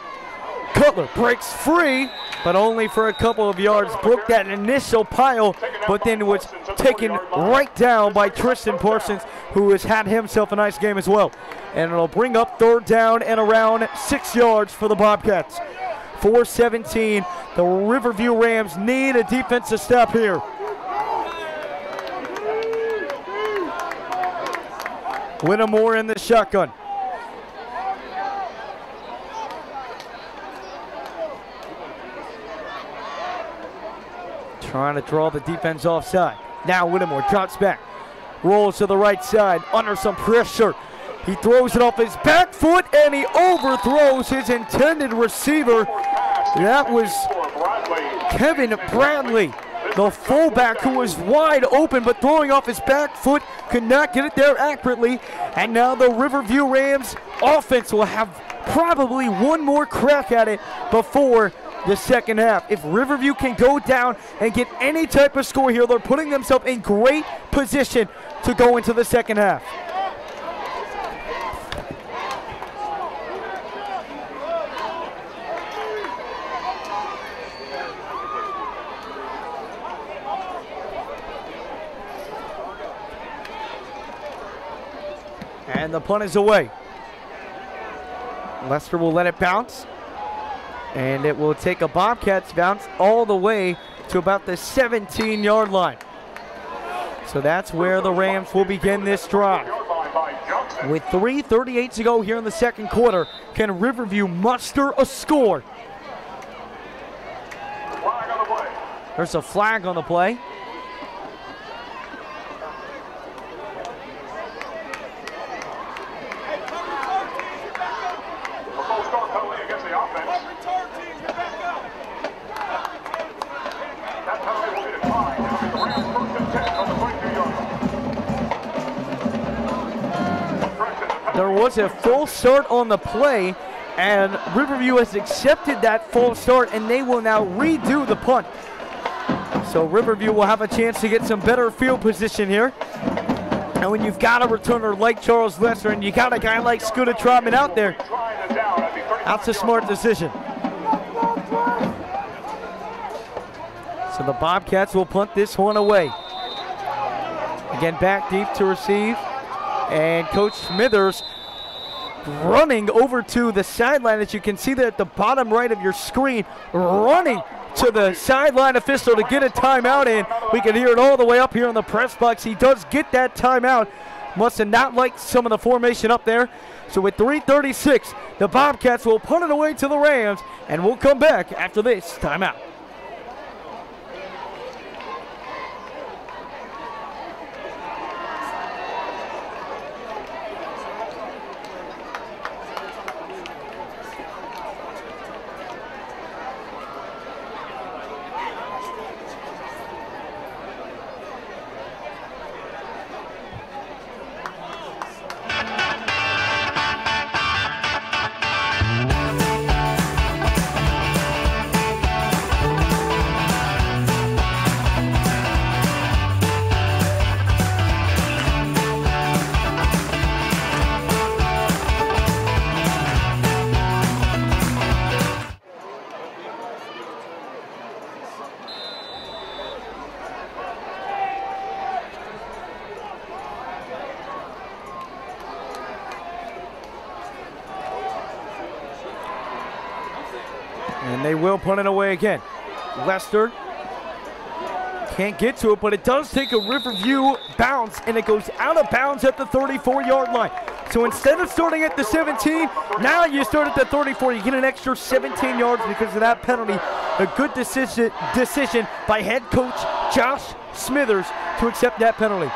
Cutler breaks free, but only for a couple of yards. Broke that initial pile, but then was taken right down by Tristan Parsons, who has had himself a nice game as well. And it'll bring up third down and around 6 yards for the Bobcats. 4:17. The Riverview Rams need a defensive stop here. Whittemore in the shotgun. Trying to draw the defense offside. Now Whittemore drops back, rolls to the right side under some pressure. He throws it off his back foot and he overthrows his intended receiver. That was Kevin Bradley, the fullback, who was wide open, but throwing off his back foot, could not get it there accurately. And now the Riverview Rams offense will have probably one more crack at it before the second half. If Riverview can go down and get any type of score here, they're putting themselves in great position to go into the second half. And the punt is away. Lester will let it bounce. And it will take a Bobcats bounce all the way to about the 17-yard line. So that's where the Rams will begin this drive. With 3:38 to go here in the second quarter, can Riverview muster a score? There's a flag on the play. There was a false start on the play, and Riverview has accepted that false start, and they will now redo the punt. So Riverview will have a chance to get some better field position here. And when you've got a returner like Charles Lester and you got a guy like Scooter Trotman out there, that's a smart decision. So the Bobcats will punt this one away. Again, back deep to receive. And Coach Smithers running over to the sideline, as you can see there at the bottom right of your screen, running to the sideline official to get a timeout in. We can hear it all the way up here in the press box. He does get that timeout. Must have not liked some of the formation up there. So with 3:36, the Bobcats will punt it away to the Rams, and we'll come back after this timeout. And they will punt it away again. Lester can't get to it, but it does take a Riverview bounce, and it goes out of bounds at the 34-yard line. So instead of starting at the 17, now you start at the 34. You get an extra 17 yards because of that penalty. A good decision by head coach Josh Smithers to accept that penalty.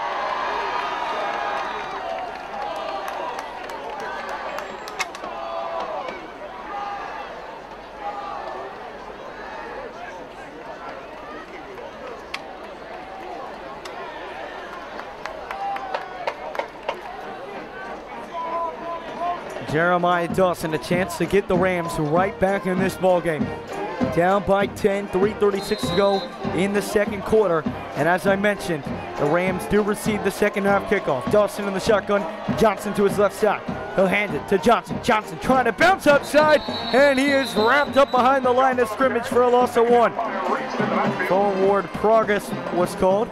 Jeremiah Dawson, a chance to get the Rams right back in this ballgame. Down by 10, 3:36 to go in the second quarter. And as I mentioned, the Rams do receive the second half kickoff. Dawson in the shotgun, Johnson to his left side. He'll hand it to Johnson. Johnson trying to bounce outside, and he is wrapped up behind the line of scrimmage for a loss of 1. Forward progress was called.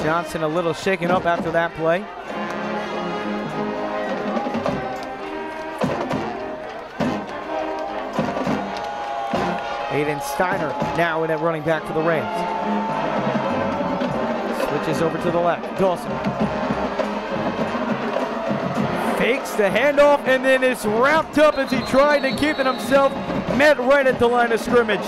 Johnson a little shaken up after that play. Aiden Steiner now in at running back for the Rams. Switches over to the left. Dawson fakes the handoff and then is wrapped up as he tried to keep it himself. Met right at the line of scrimmage.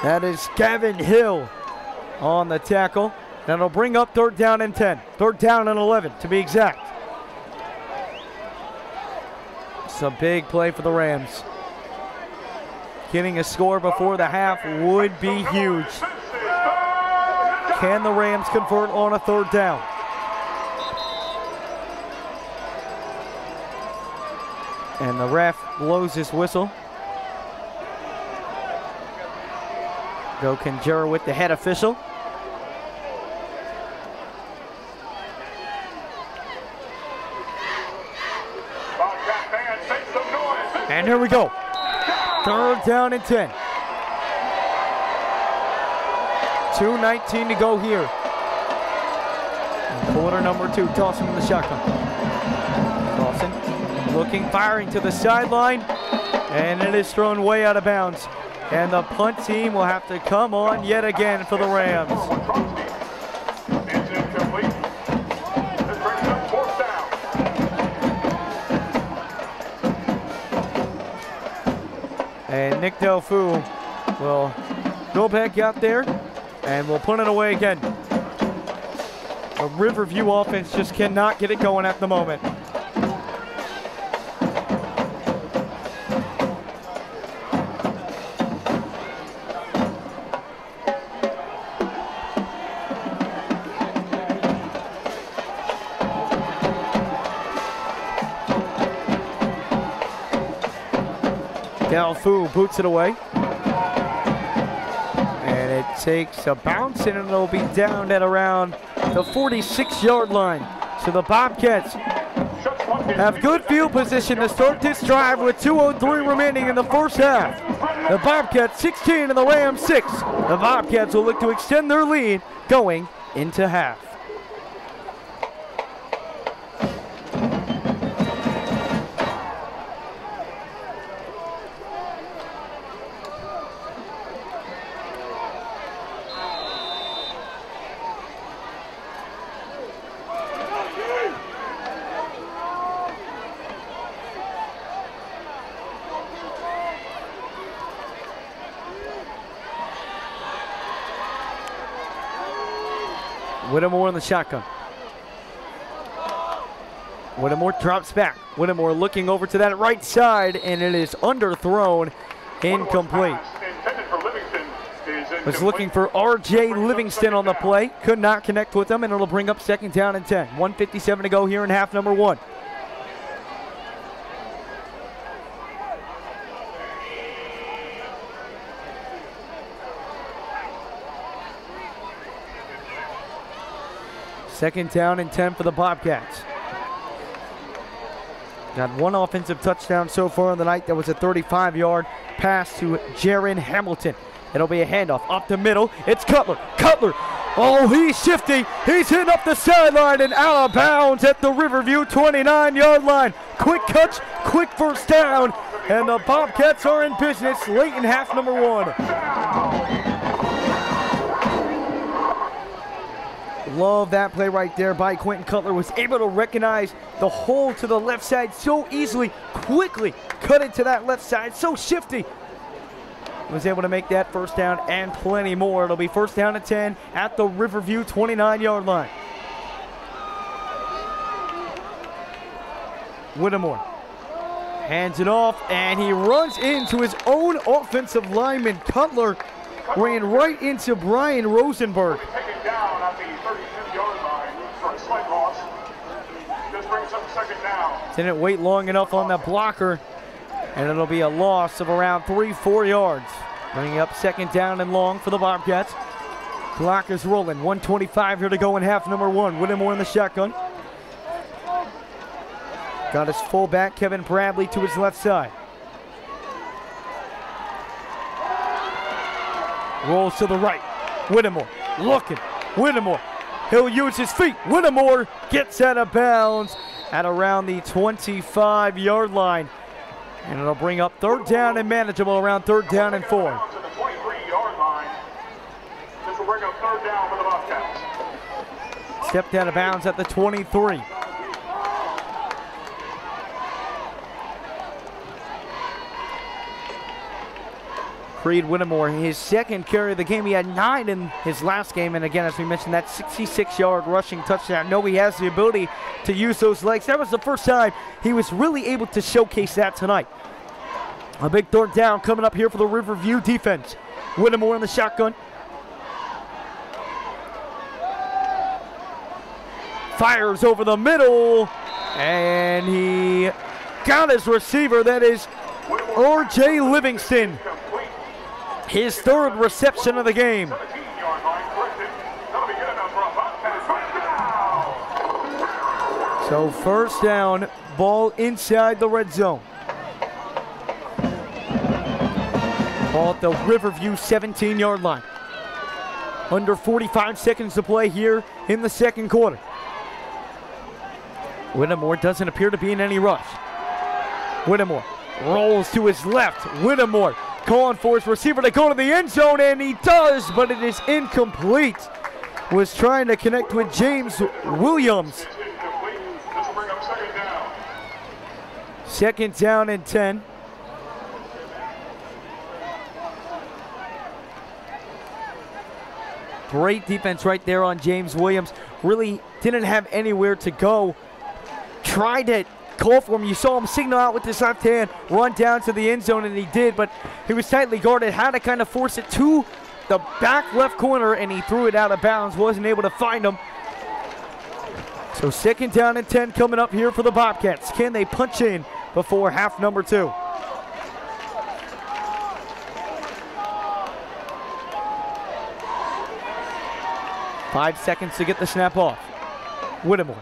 That is Gavin Hill on the tackle. That'll bring up 3rd down and 10. 3rd down and 11 to be exact. It's a big play for the Rams. Getting a score before the half would be huge. Can the Rams convert on a third down? And the ref blows his whistle. Joe Conjura with the head official. And here we go. Third down and 10. 2:19 to go here. And quarter number 2, tossing in the shotgun. Dawson looking, firing to the sideline, and it is thrown way out of bounds. And the punt team will have to come on yet again for the Rams. And Nick Delfu will go back out there and will punt it away again. The Riverview offense just cannot get it going at the moment. Delfu boots it away. And it takes a bounce, and it'll be down at around the 46-yard line. So the Bobcats have good field position to start this drive with 2:03 remaining in the first half. The Bobcats 16 and the Rams 6. The Bobcats will look to extend their lead going into half. Whittemore in the shotgun. Whittemore drops back. Whittemore looking over to that right side, and it is underthrown, incomplete. Was looking for R.J. Livingston on the play. Could not connect with him, and it'll bring up second down and 10. 1:57 to go here in half number 1. Second down and 10 for the Bobcats. Got one offensive touchdown so far on the night. That was a 35-yard pass to Jaron Hamilton. It'll be a handoff up the middle. It's Cutler. Cutler. Oh, he's shifty. He's hitting up the sideline and out of bounds at the Riverview 29-yard line. Quick catch, quick first down, and the Bobcats are in business late in half number 1. Love that play right there by Quentin Cutler. Was able to recognize the hole to the left side so easily, quickly cut it to that left side, so shifty. Was able to make that first down and plenty more. It'll be first down and 10 at the Riverview 29-yard line. Whittemore hands it off, and he runs into his own offensive lineman. Cutler ran right into Brian Rosenberg. Didn't wait long enough on that blocker, and it'll be a loss of around 3-4 yards. Bringing up second down and long for the Bobcats. Clock is rolling. 1:25 here to go in half number 1. Whittemore in the shotgun. Got his fullback, Kevin Bradley, to his left side. Rolls to the right. Whittemore looking. Whittemore. He'll use his feet. Whittemore gets out of bounds at around the 25-yard line. And it'll bring up third down and manageable around third down and 4. To the 23-yard line. This will bring up third down for the Bobcats. Stepped out of bounds at the 23. Creed Whittemore, his second carry of the game. He had 9 in his last game, and again, as we mentioned, that 66-yard rushing touchdown. I know he has the ability to use those legs. That was the first time he was really able to showcase that tonight. A big third down coming up here for the Riverview defense. Whittemore in the shotgun. Fires over the middle, and he got his receiver. That is R.J. Livingston. His third reception of the game. So first down, ball inside the red zone. Ball at the Riverview 17-yard line. Under 45 seconds to play here in the second quarter. Whittemore doesn't appear to be in any rush. Whittemore rolls to his left. Whittemore calling for his receiver to go to the end zone, and he does, but it is incomplete. Was trying to connect with James Williams. Second down and 10. Great defense right there on James Williams. Really didn't have anywhere to go. Tried to call for him. You saw him signal out with his left hand, run down to the end zone, and he did, but he was tightly guarded. Had to kind of force it to the back left corner, and he threw it out of bounds. Wasn't able to find him. So second down and 10 coming up here for the Bobcats. Can they punch in before half number 2? Five seconds to get the snap off. Whittemore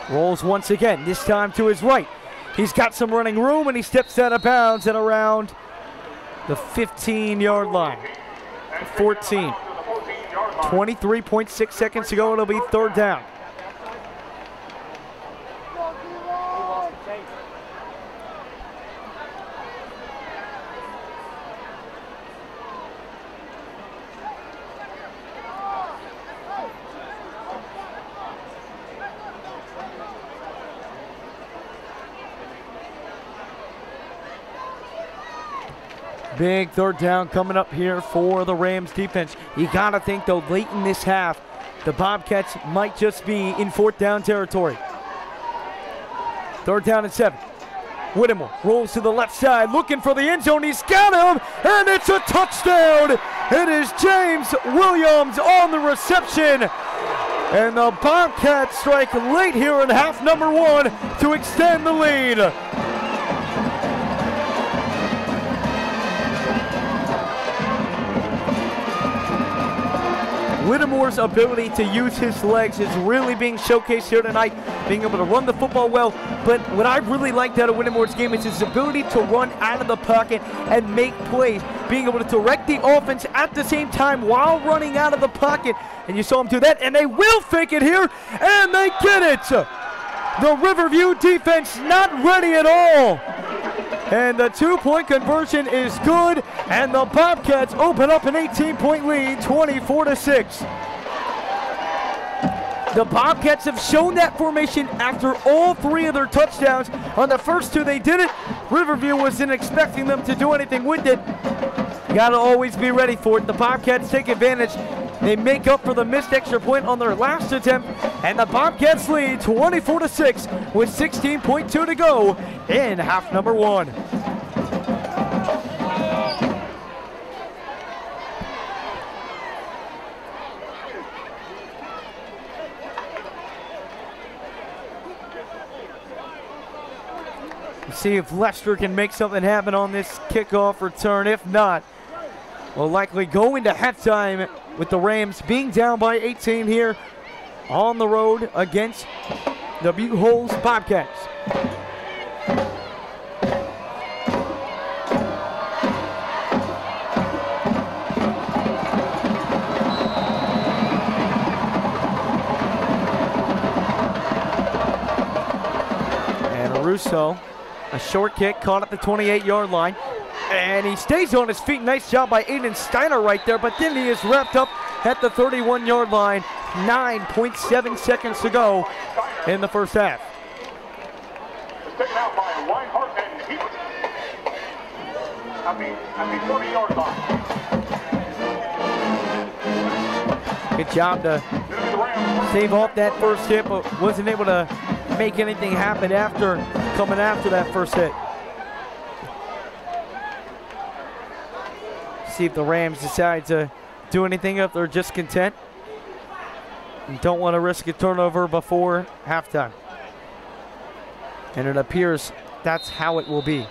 rolls once again, this time to his right. He's got some running room, and he steps out of bounds at around the 15-yard line. 14. 23.6 seconds to go. It'll be third down. Big third down coming up here for the Rams defense. You got to think, though, late in this half, the Bobcats might just be in fourth down territory. Third down and 7. Whittemore rolls to the left side, looking for the end zone. He's got him, and it's a touchdown. It is James Williams on the reception. And the Bobcats strike late here in half number 1 to extend the lead. Whittemore's ability to use his legs is really being showcased here tonight, being able to run the football well. But what I really liked out of Whittemore's game is his ability to run out of the pocket and make plays, being able to direct the offense at the same time while running out of the pocket. And you saw him do that, and they will fake it here, and they get it. The Riverview defense not ready at all. And the 2-point conversion is good, and the Bobcats open up an 18-point lead, 24-6. The Bobcats have shown that formation after all 3 of their touchdowns. On the first 2, they did it. Riverview wasn't expecting them to do anything with it. You gotta always be ready for it. The Bobcats take advantage. They make up for the missed extra point on their last attempt, and the Bobcats lead 24-6 with 16.2 to go in half number 1. See if Lester can make something happen on this kickoff return. If not, we'll likely go into halftime with the Rams being down by 18 here on the road against the Butte Holes Bobcats. And Russo, a short kick caught at the 28-yard line. And he stays on his feet. Nice job by Aiden Steiner right there. But then he is wrapped up at the 31-yard line. 9.7 seconds to go in the first half. Taken out by Weinhardt and Heath at the 30-yard line. Good job to save off that first hit, but wasn't able to make anything happen after coming after that first hit. see if the Rams decide to do anything, if they're just content and don't want to risk a turnover before halftime. And it appears that's how it will be.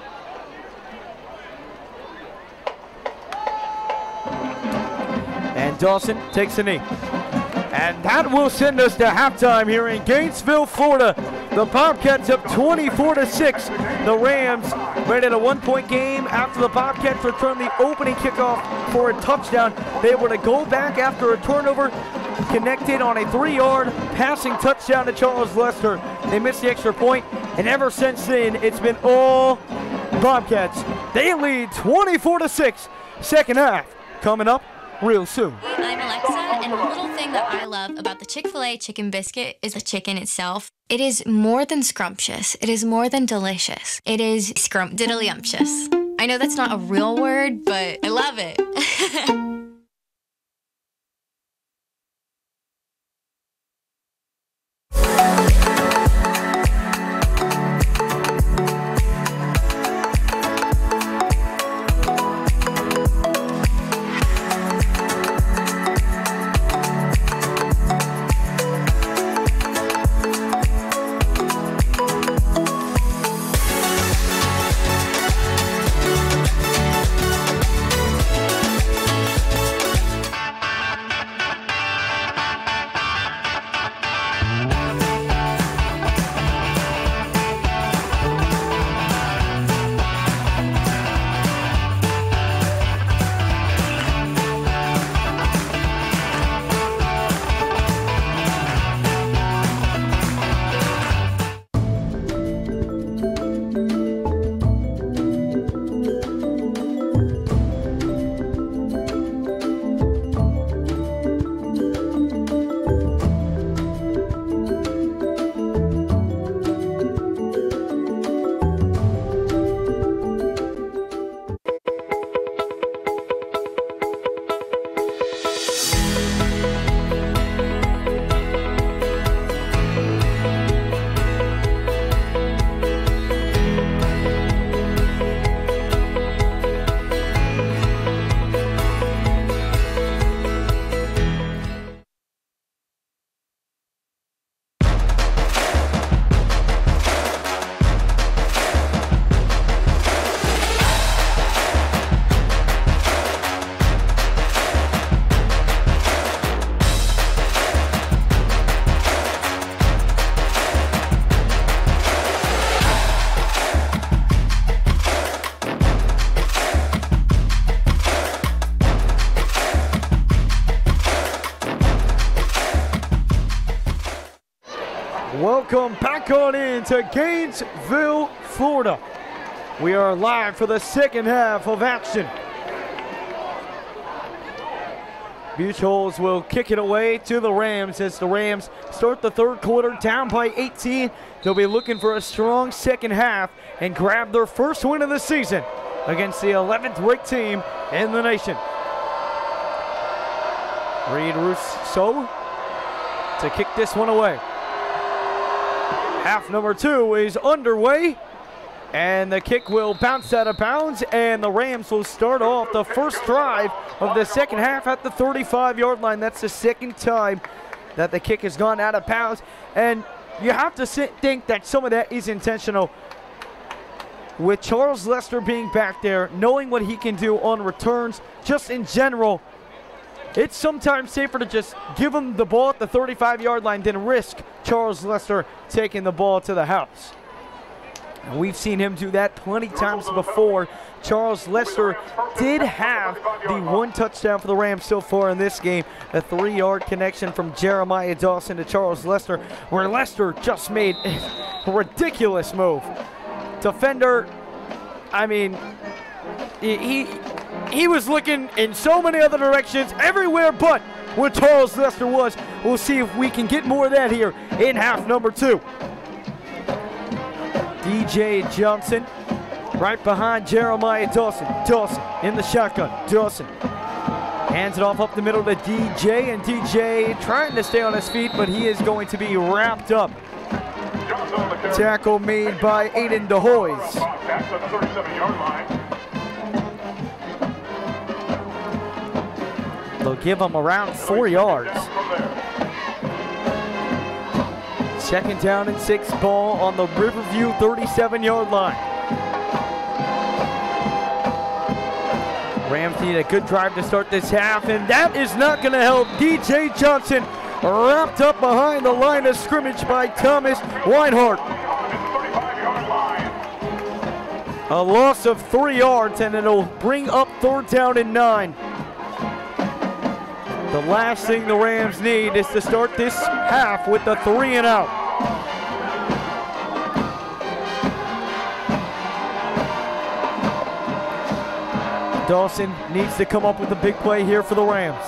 And Dawson takes a knee. And that will send us to halftime here in Gainesville, Florida. The Bobcats up 24-6. The Rams made it a one-point game after the Bobcats returned the opening kickoff for a touchdown. They were to go back after a turnover, connected on a 3-yard passing touchdown to Charles Lester. They missed the extra point, and ever since then, it's been all Bobcats. They lead 24-6. Second half coming up real soon. I'm Alexa, and the little thing that I love about the Chick-fil-A chicken biscuit is the chicken itself. It is more than scrumptious. It is more than delicious. It is scrumptiddlyumptious. I know that's not a real word, but I love it. Welcome back on in to Gainesville, Florida. We are live for the second half of action. Buchholz will kick it away to the Rams as the Rams start the third quarter down by 18. They'll be looking for a strong second half and grab their first win of the season against the 11th ranked team in the nation. Reed Rousseau to kick this one away. Half number 2 is underway, and the kick will bounce out of bounds, and the Rams will start off the first drive of the second half at the 35-yard line. That's the second time that the kick has gone out of bounds, and you have to think that some of that is intentional. With Charles Lester being back there, knowing what he can do on returns, just in general, it's sometimes safer to just give him the ball at the 35-yard line than risk Charles Lester taking the ball to the house. And we've seen him do that plenty times before. Charles Lester did have the one touchdown for the Rams so far in this game, a 3-yard connection from Jeremiah Dawson to Charles Lester, where Lester just made a ridiculous move. Defender, I mean, he was looking in so many other directions, everywhere but where Charles Lester was. We'll see if we can get more of that here in half number 2. DJ Johnson right behind Jeremiah Dawson. Dawson in the shotgun. Dawson hands it off up the middle to DJ, and DJ trying to stay on his feet, but he is going to be wrapped up. Tackle made by Aiden DeHoyes. They'll give them around 4 yards. Second down and 6 ball on the Riverview 37-yard line. Rams need a good drive to start this half, and that is not going to help. DJ Johnson wrapped up behind the line of scrimmage by Thomas Weinhardt. A loss of 3 yards, and it'll bring up 3rd down and 9. The last thing the Rams need is to start this half with the 3 and out. Dawson needs to come up with a big play here for the Rams.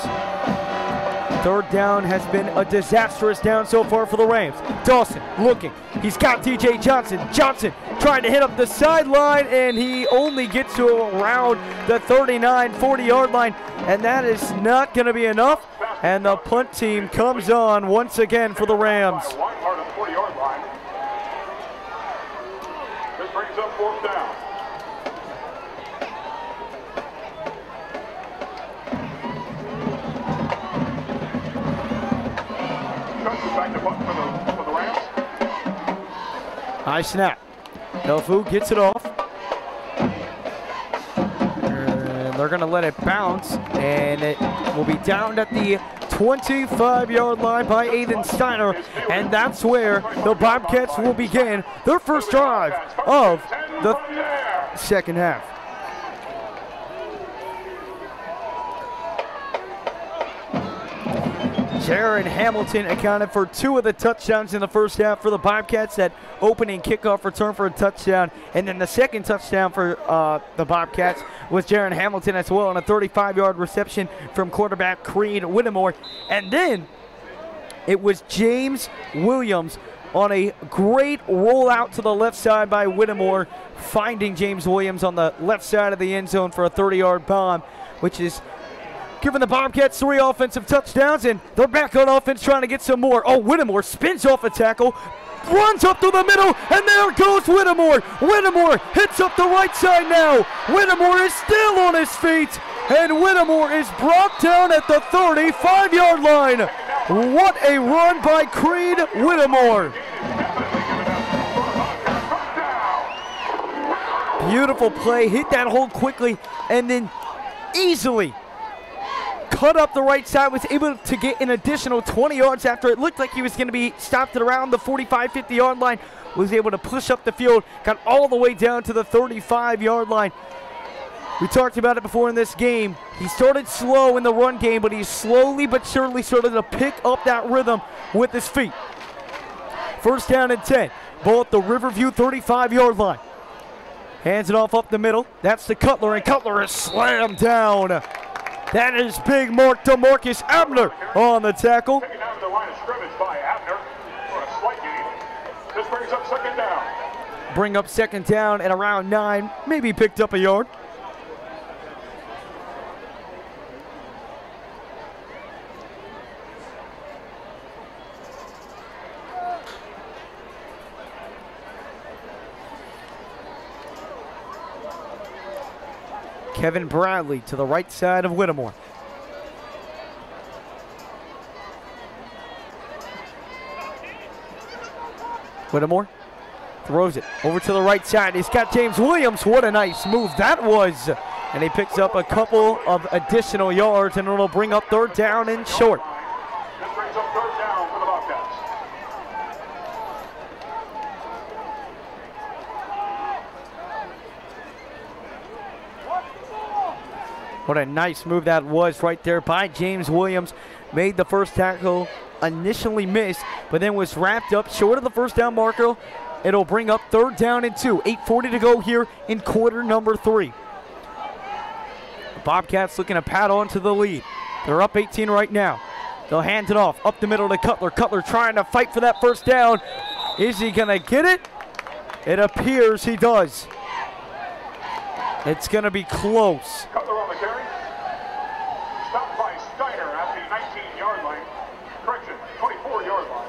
3rd down has been a disastrous down so far for the Rams. Dawson looking. He's got DJ Johnson. Johnson trying to hit up the sideline, and he only gets to around the 39, 40-yard line, and that is not going to be enough. And the punt team comes on once again for the Rams. This brings up 4th down. Back to punt for the Rams. High snap. Elfu gets it off. And they're going to let it bounce, and it will be down at the 25-yard line by Aiden Steiner, and that's where the Bobcats will begin their first drive of the second half. Jaron Hamilton accounted for 2 of the touchdowns in the first half for the Bobcats. That opening kickoff return for a touchdown, and then the second touchdown for the Bobcats was Jaron Hamilton as well on a 35-yard reception from quarterback Creed Whittemore. And then it was James Williams on a great rollout to the left side by Whittemore, finding James Williams on the left side of the end zone for a 30-yard bomb, which is giving the Bobcats 3 offensive touchdowns, and they're back on offense trying to get some more. Oh, Whittemore spins off a tackle, runs up through the middle, and there goes Whittemore. Whittemore hits up the right side now. Whittemore is still on his feet, and Whittemore is brought down at the 35-yard line. What a run by Creed Whittemore. Beautiful play, hit that hole quickly, and then easily cut up the right side, was able to get an additional 20 yards after it looked like he was going to be stopped at around the 45, 50-yard line. Was able to push up the field, got all the way down to the 35-yard line. We talked about it before in this game. He started slow in the run game, but he slowly but surely started to pick up that rhythm with his feet. First down and 10. Ball at the Riverview 35-yard line. Hands it off up the middle. That's to Cutler, and Cutler is slammed down. That is big mark to Marcus Abner on the tackle. Taken down to the line of scrimmage by Abner for a slight gain. This brings up 2nd down. Bring up 2nd down at around 9. Maybe picked up a yard. Kevin Bradley to the right side of Whittemore. Whittemore throws it over to the right side. He's got James Williams. What a nice move that was. And he picks up a couple of additional yards, and it'll bring up 3rd down and short. This brings up 3rd down for the Bobcats. What a nice move that was right there by James Williams. Made the first tackle, initially missed, but then was wrapped up short of the first down marker. It'll bring up 3rd down and 2. 8:40 to go here in quarter number 3. The Bobcats looking to pad on to the lead. They're up 18 right now. They'll hand it off up the middle to Cutler. Cutler trying to fight for that first down. Is he going to get it? It appears he does. It's going to be close. Cutler on the carry. Stopped by Steiner at the 19-yard line. Correction, 24-yard line.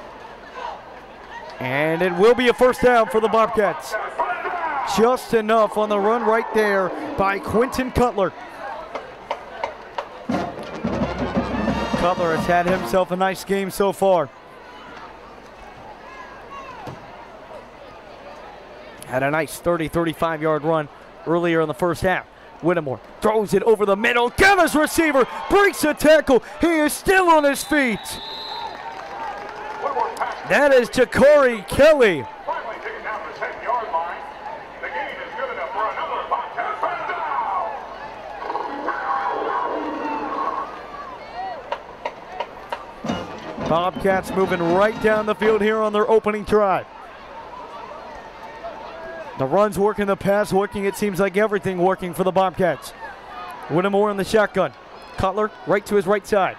And it will be a first down for the Bobcats. Just enough on the run right there by Quentin Cutler. Cutler has had himself a nice game so far. Had a nice 30-35 yard run earlier in the first half. Whittemore throws it over the middle. Gathers receiver, breaks a tackle. He is still on his feet. That is Ja'Cory Kelly. Finally taken down the 10-yard line. The gain is good enough for another Bobcat first down. Bobcats moving right down the field here on their opening drive. The run's working, the pass working. It seems like everything working for the Bobcats. Whittemore in the shotgun. Cutler right to his right side.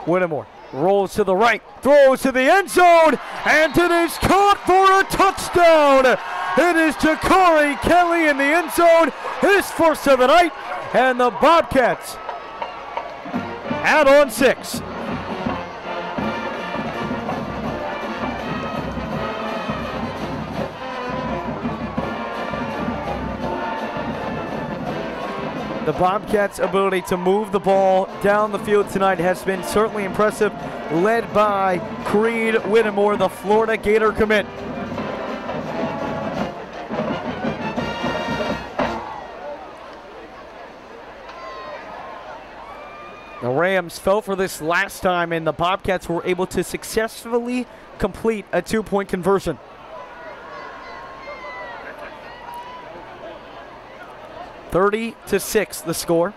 Whittemore rolls to the right, throws to the end zone, and it is caught for a touchdown. It is Ja'Cory Kelly in the end zone, his first of the night, and the Bobcats add on 6. The Bobcats' ability to move the ball down the field tonight has been certainly impressive, led by Creed Whittemore, the Florida Gator commit. The Rams fell for this last time, and the Bobcats were able to successfully complete a 2-point conversion. (30-6) the score.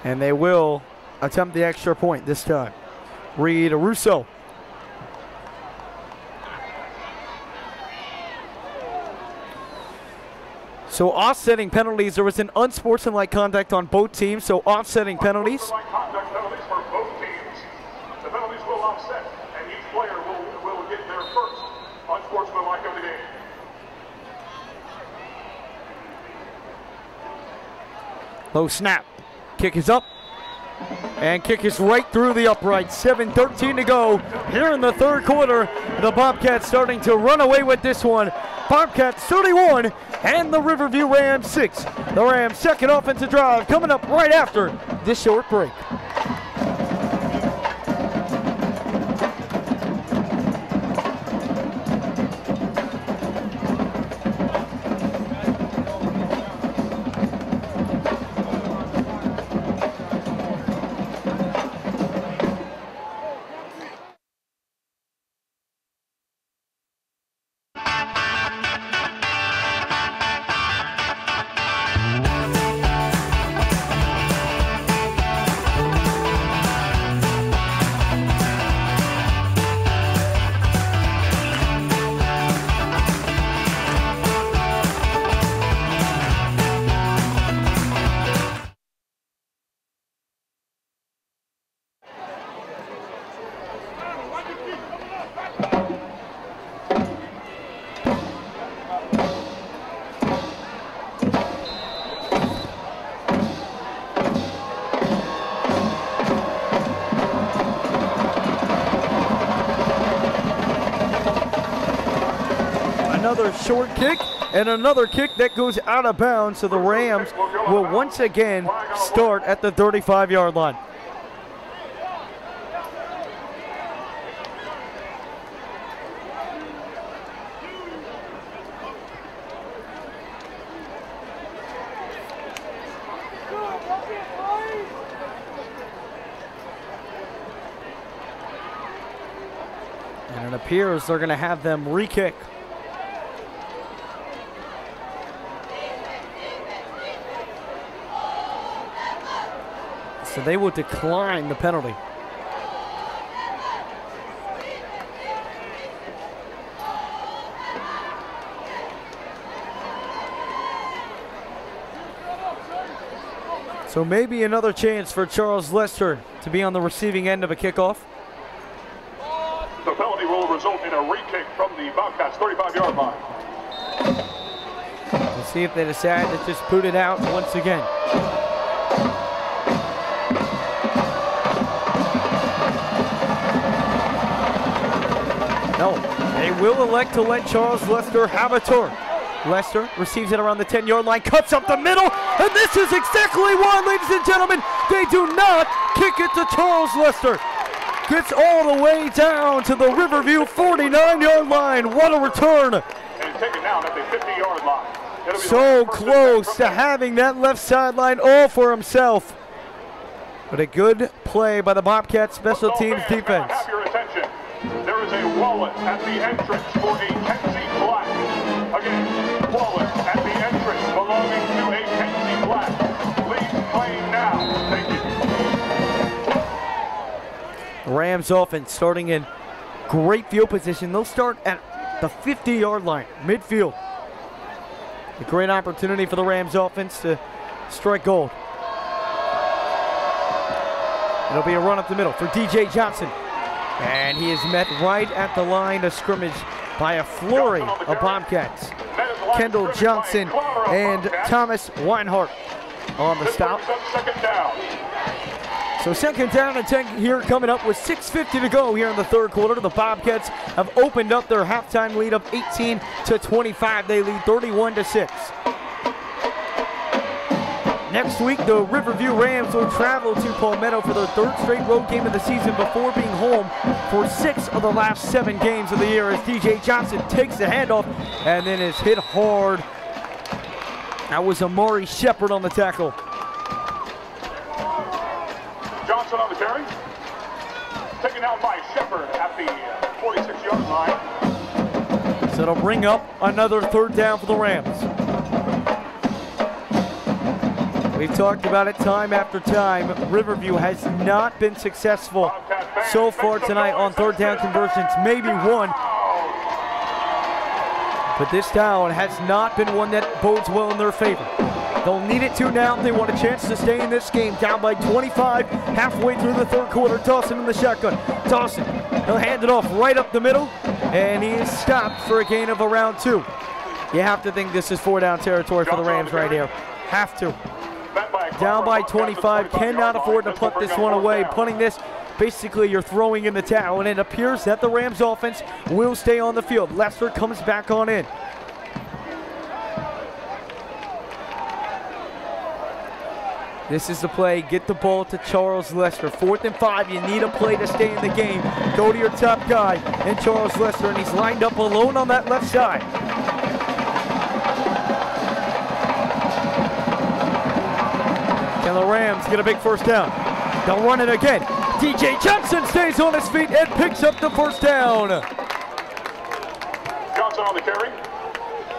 And they will attempt the extra point this time. Reed Russo. So offsetting penalties, there was an unsportsmanlike conduct on both teams, so offsetting penalties. Unsportsmanlike conduct penalties for both teams. The penalties will offset, and each player will get their first unsportsmanlike of the game. Low snap. Kick is up. And kick is right through the upright. 7:13 to go here in the third quarter. The Bobcats starting to run away with this one. Bobcats 31 and the Riverview Rams 6. The Rams' second offensive drive coming up right after this short break. Another short kick and another kick that goes out of bounds, so the Rams will once again start at the 35-yard line. And it appears they're going to have them re-kick. So they will decline the penalty. So maybe another chance for Charles Lester to be on the receiving end of a kickoff. The penalty will result in a re-kick from the Bobcats 35-yard line. See if they decide to just put it out once again. No, they will elect to let Charles Lester have a turn. Lester receives it around the 10-yard line, cuts up the middle, and this is exactly why, ladies and gentlemen, they do not kick it to Charles Lester. Gets all the way down to the Riverview 49-yard line. What a return. And it's taken down at the 50-yard line. So close to having that left sideline all for himself. But a good play by the Bobcats special teams defense. Have your attention. There is a wallet at the entrance for a Kenzie Black. Again, wallet at the entrance belonging to a Kenzie Black. Please claim now. Thank you. Rams offense starting in great field position. They'll start at the 50-yard line, midfield. A great opportunity for the Rams offense to strike gold. It'll be a run up the middle for DJ Johnson. And he is met right at the line of scrimmage by a flurry of Bobcats. Kendall Johnson and Thomas Weinhardt on the stop. So second down and 10 here coming up with 6:50 to go here in the third quarter. The Bobcats have opened up their halftime lead of 18-25. They lead 31-6. Next week, the Riverview Rams will travel to Palmetto for their third straight road game of the season before being home for 6 of the last 7 games of the year as DJ Johnson takes the handoff and then is hit hard. That was Amari Shepard on the tackle. Johnson on the carry. Taken out by Shepard at the 46-yard line. So it'll bring up another third down for the Rams. We've talked about it time after time. Riverview has not been successful so far tonight on third down conversions, maybe one. But this down has not been one that bodes well in their favor. They'll need it to now if they want a chance to stay in this game. Down by 25, halfway through the third quarter. Dawson in the shotgun. Dawson, he'll hand it off right up the middle, and he is stopped for a gain of around 2. You have to think this is 4-down territory for the Rams right here. Have to. Down by 25, cannot afford to punt this one away. Punting this, basically you're throwing in the towel, and it appears that the Rams offense will stay on the field. Lester comes back on in. This is the play. Get the ball to Charles Lester. 4th and 5. You need a play to stay in the game. Go to your top guy, and Charles Lester, and he's lined up alone on that left side. Can the Rams get a big first down? They'll run it again. DJ Johnson stays on his feet and picks up the first down. Johnson on the carry.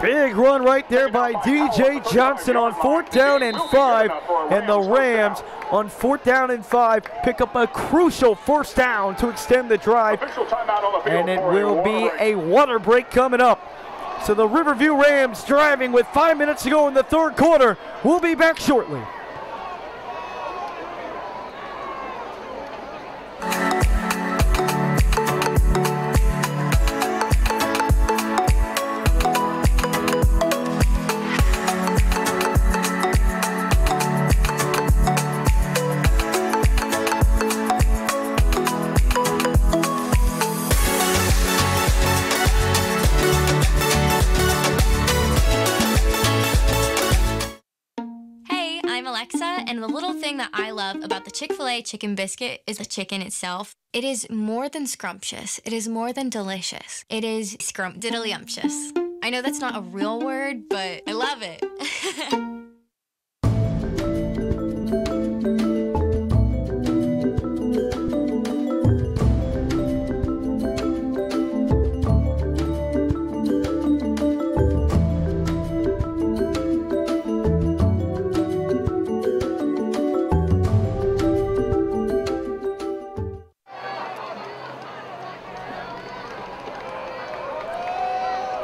Big run right there by DJ Johnson on 4th down and 5. And the Rams on 4th down and 5 pick up a crucial first down to extend the drive. And it will be a water break coming up. So the Riverview Rams driving with 5 minutes to go in the third quarter. We'll be back shortly. And the little thing that I love about the Chick-fil-A chicken biscuit is the chicken itself. It is more than scrumptious. It is more than delicious. It is scrumptiddlyumptious. I know that's not a real word, but I love it.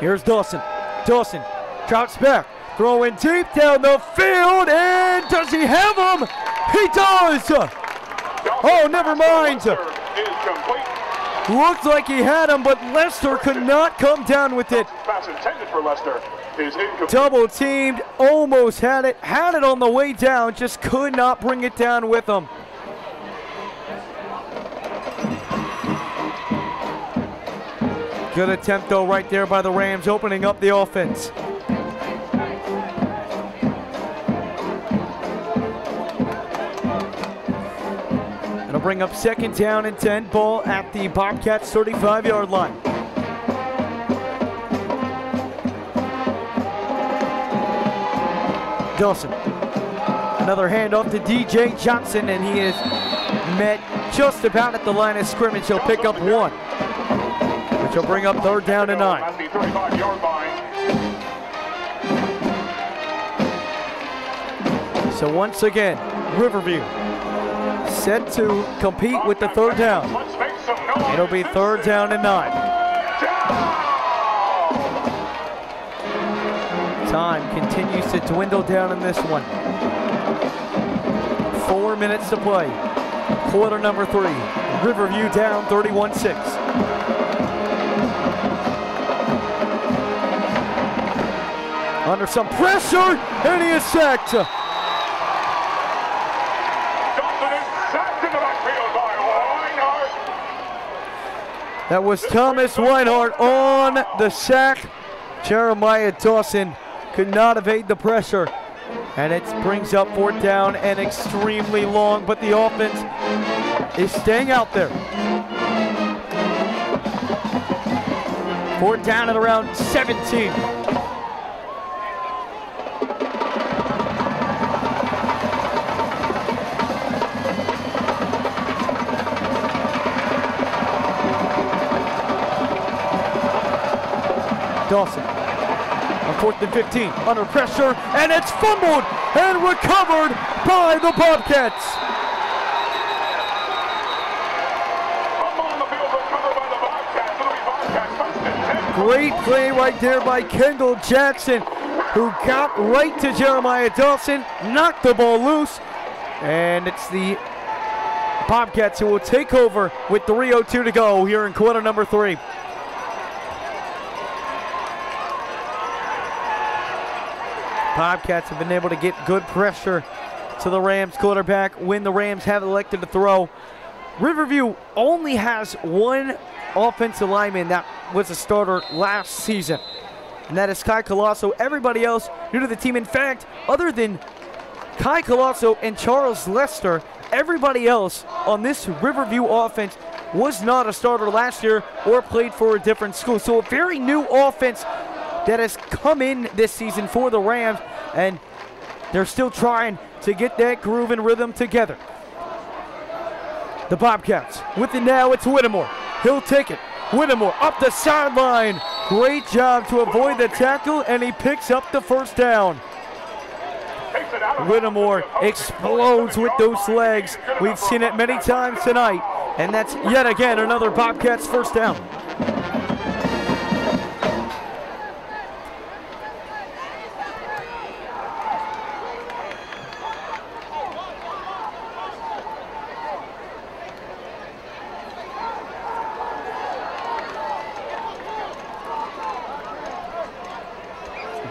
Here's Dawson. Dawson drops back, throwing deep down the field, and does he have him? He does! Oh, never mind. Is complete. Looked like he had him, but Lester could not come down with it. Pass intended for Lester is incomplete. Double teamed, almost had it on the way down, just could not bring it down with him. Good attempt though right there by the Rams, opening up the offense. It'll bring up 2nd down and 10, ball at the Bobcats 35-yard line. Dawson. Another handoff to DJ Johnson, and he is met just about at the line of scrimmage. He'll pick up 1, which will bring up 3rd down and 9. At the 35-yard line. So once again, Riverview set to compete with the 3rd down. Let's make some noise. It'll be 3rd down and 9. Time continues to dwindle down in this one. 4 minutes to play. Quarter number 3. Riverview down 31-6. Under some pressure, and he is sacked. Johnson is sacked in the backfield by Reinhardt. That was Thomas Reinhardt on the sack. Jeremiah Dawson could not evade the pressure. And it brings up 4th down and extremely long, but the offense is staying out there. 4th down at around 17. Dawson on 4th and 15, under pressure, and it's fumbled and recovered by the Bobcats. Fumble on the field, recovered by the Bobcats. It'll be Bobcats first and 10. Great play right there by Kendall Jackson, who got right to Jeremiah Dawson, knocked the ball loose, and it's the Bobcats who will take over with 3:02 to go here in quarter number 3. Bobcats have been able to get good pressure to the Rams quarterback when the Rams have elected to throw. Riverview only has 1 offensive lineman that was a starter last season, and that is Kai Colosso. Everybody else new to the team. In fact, other than Kai Colosso and Charles Lester, everybody else on this Riverview offense was not a starter last year or played for a different school. So a very new offense that has come in this season for the Rams, and they're still trying to get that groove and rhythm together. The Bobcats with it now, it's Whittemore. He'll take it. Whittemore up the sideline. Great job to avoid the tackle, and he picks up the 1st down. Whittemore explodes with those legs. We've seen it many times tonight, and that's yet again another Bobcats 1st down.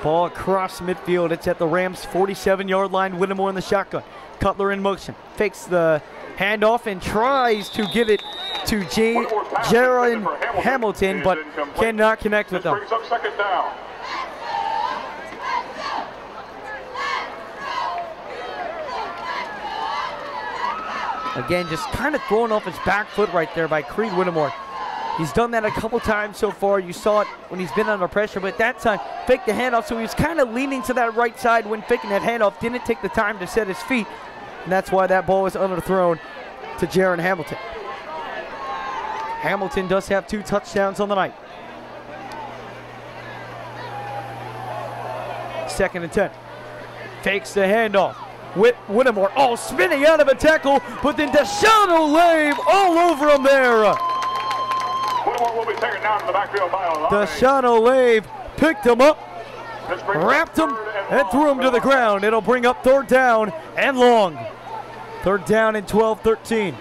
Ball across midfield. It's at the Rams' 47-yard line. Whittemore in the shotgun. Cutler in motion. Fakes the handoff and tries to get it to Jaron Hamilton, but cannot connect with him. Brings up 2nd down. Again, just kind of throwing off his back foot right there by Creed Whittemore. He's done that a couple times so far. You saw it when he's been under pressure, but that time faked the handoff, so he was kind of leaning to that right side when faking that handoff. Didn't take the time to set his feet, and that's why that ball was underthrown to Jaron Hamilton. Hamilton does have 2 touchdowns on the night. 2nd and 10. Fakes the handoff. Whittemore, spinning out of a tackle, but then Deshaun Olave all over him there. Whittemore will be taken down to the backfield by Olave. Deshaun Olave picked him up, wrapped him, and threw him to the ground. It'll bring up 3rd down and long. 3rd down and 12-13.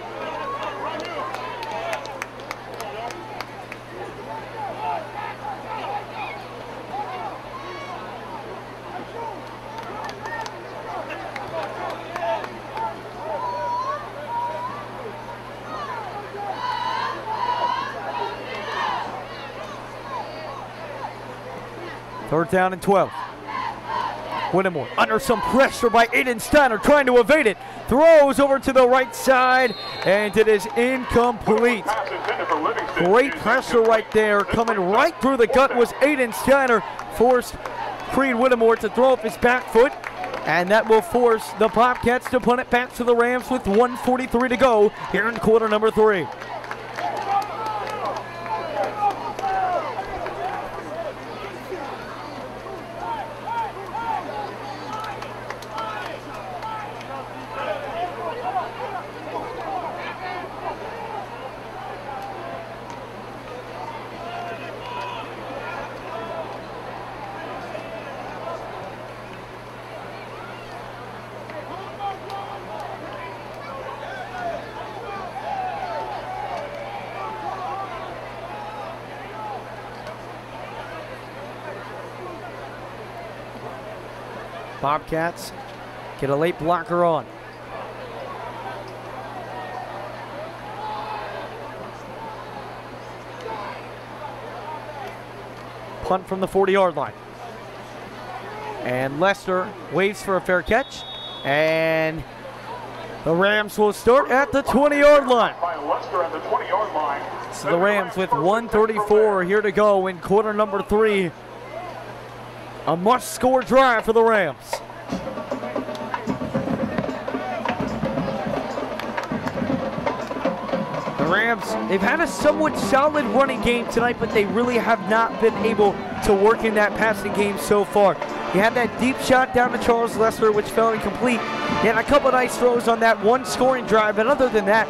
3rd down and 12. Whittemore under some pressure by Aiden Steiner, trying to evade it. Throws over to the right side, and it is incomplete. Great pressure right there. Coming right through the gut was Aiden Steiner. Forced Creed Whittemore to throw up his back foot, and that will force the Bobcats to punt it back to the Rams with 1:43 to go here in quarter number 3. Bobcats get a late blocker on. Punt from the 40-yard line. And Lester waits for a fair catch. And the Rams will start at the 20-yard line. So the Rams with 1:34 here to go in quarter number 3. A must-score drive for the Rams. The Rams, they've had a somewhat solid running game tonight, but they really have not been able to work in that passing game so far. He had that deep shot down to Charles Lester, which fell incomplete. He had a couple nice throws on that one scoring drive, but other than that,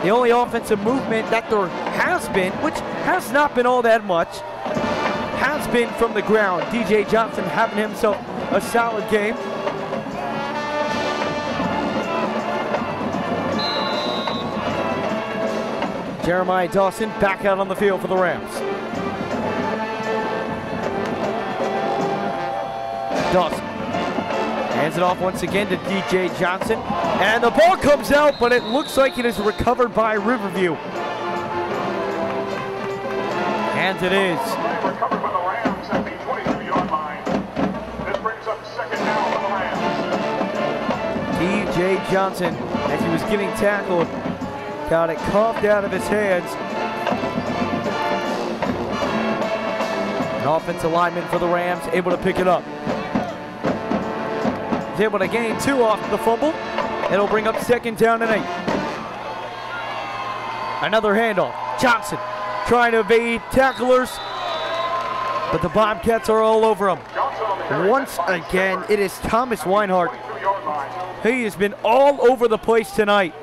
the only offensive movement that there has been, which has not been all that much, has been from the ground. DJ Johnson having himself a solid game. Jeremiah Dawson back out on the field for the Rams. Dawson hands it off once again to DJ Johnson. And the ball comes out, but it looks like it is recovered by Riverview. And it is. Recovered by the Rams at the 22-yard line. This brings up 2nd down for the Rams. DJ Johnson, as he was getting tackled, got it coughed out of his hands. An offensive lineman for the Rams able to pick it up. He's able to gain 2 off the fumble. It'll bring up 2nd down and 8. Another handoff. Johnson trying to evade tacklers, but the Bobcats are all over him. Once again, it is Thomas Weinhardt. He has been all over the place tonight.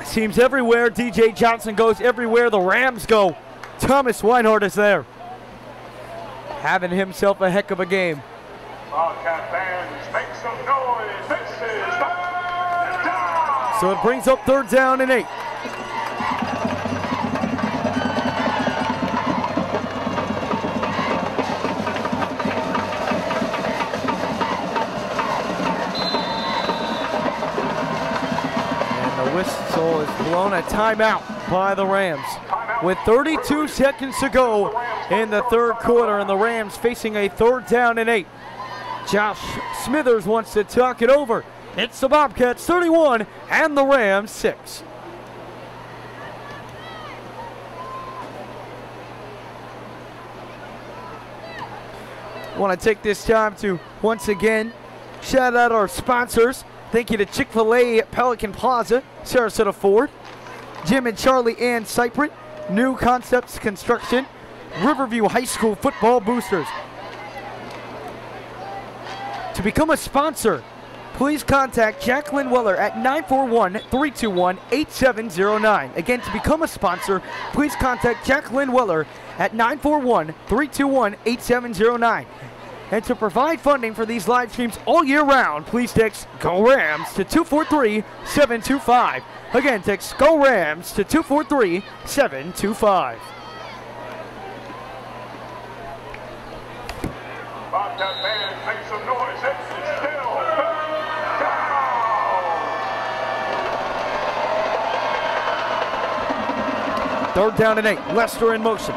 Seems everywhere DJ Johnson goes, everywhere the Rams go, Thomas Weinhardt is there. Having himself a heck of a game. Bobcat fans, make some noise. This is 3rd down. So it brings up 3rd down and 8. Whistle is blown, a timeout by the Rams. With 32 seconds to go in the 3rd quarter, and the Rams facing a 3rd down and 8. Josh Smithers wants to talk it over. It's the Bobcats 31 and the Rams 6. I want to take this time to once again shout out our sponsors. Thank you to Chick-fil-A at Pelican Plaza, Sarasota Ford, Jim and Charlie Ann Cyprit, New Concepts Construction, Riverview High School Football Boosters. To become a sponsor, please contact Jacqueline Weller at 941-321-8709. Again, to become a sponsor, please contact Jacqueline Weller at 941-321-8709. And to provide funding for these live streams all year round, please text GO RAMS to 243-725. Again, text GO RAMS to 243-725. Bobcat fans, make some noise. It's still 3rd down. 3rd down and 8. Lester in motion.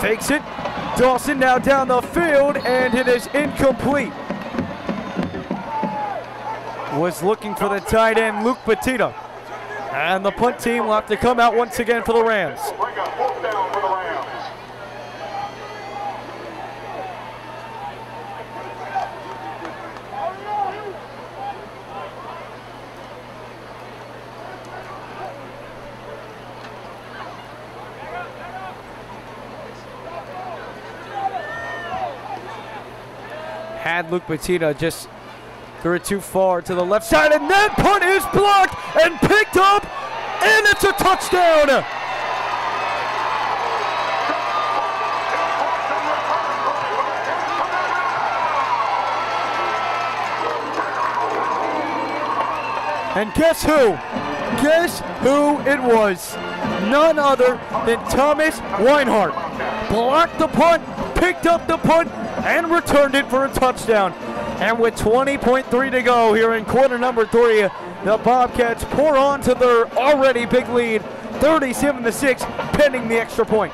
Fakes it. Dawson now down the field, and it is incomplete. Was looking for the tight end, Luke Petita. And the punt team will have to come out once again for the Rams. Bring a fourth down for the Rams. Had Luke Petita, just threw it too far to the left side, and that punt is blocked and picked up, and it's a touchdown. And guess who? Guess who it was? None other than Thomas Weinhardt. Blocked the punt, picked up the punt, and returned it for a touchdown. And with 20.3 to go here in quarter number 3, the Bobcats pour on to their already big lead, 37-6, pending the extra point.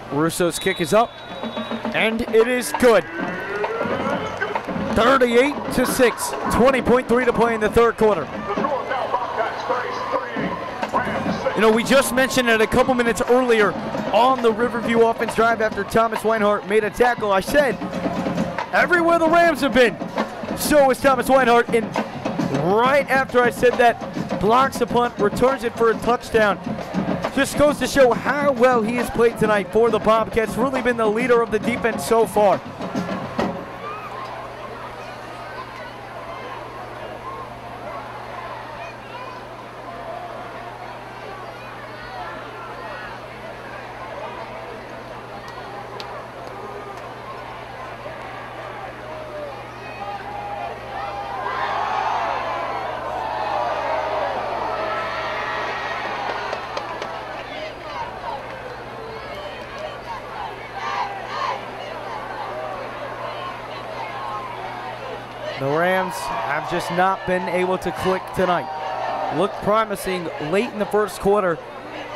Russo's kick is up, and it is good. 38-6, 20.3 to play in the third quarter. You know, we just mentioned it a couple minutes earlier on the Riverview offense drive after Thomas Weinhardt made a tackle. I said, everywhere the Rams have been, so is Thomas Weinhardt. And right after I said that, blocks the punt, returns it for a touchdown. Just goes to show how well he has played tonight for the Bobcats. Really been the leader of the defense so far. The Rams have just not been able to click tonight. Looked promising late in the first quarter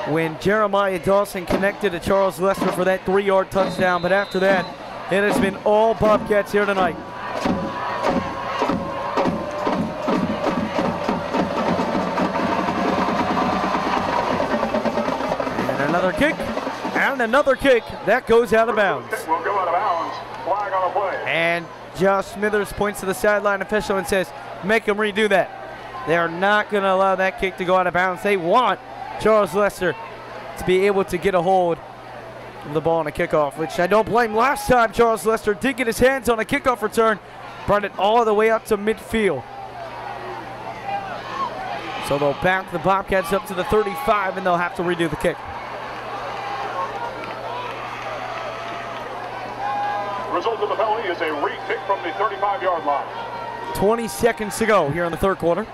when Jeremiah Dawson connected to Charles Lester for that 3-yard touchdown, but after that, it has been all Bobcats here tonight. And another kick, that goes out of bounds. Will go out of bounds. Flag on the play. And Josh Smithers points to the sideline official and says, make him redo that. They are not going to allow that kick to go out of bounds. They want Charles Lester to be able to get a hold of the ball on a kickoff, which I don't blame. Last time Charles Lester did get his hands on a kickoff return, brought it all the way up to midfield. So they'll back the Bobcats up to the 35, and they'll have to redo the kick. Result of the penalty is a re-kick from the 35-yard line. 20 seconds to go here in the third quarter.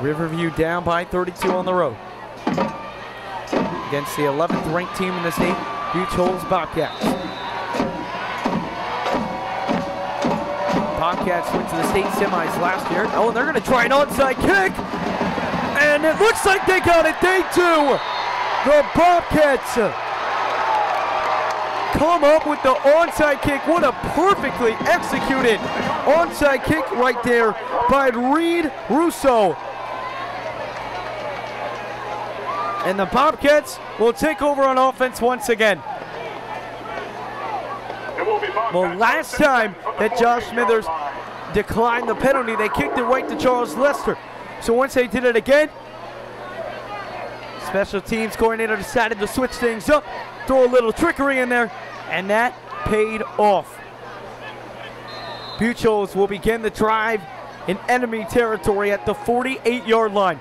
Riverview down by 32 on the road. Against the 11th ranked team in the state, Buchol's Bobcats. Bobcats went to the state semis last year. Oh, and they're going to try an onside kick. And it looks like they got it. They do. The Bobcats come up with the onside kick. What a perfectly executed onside kick right there by Reed Russo. And the Bobcats will take over on offense once again. Well, last time that Josh Smithers declined the penalty, they kicked it right to Charles Lester. So once they did it again, special teams coordinator decided to switch things up, throw a little trickery in there, and that paid off. Buchol's will begin the drive in enemy territory at the 48-yard line.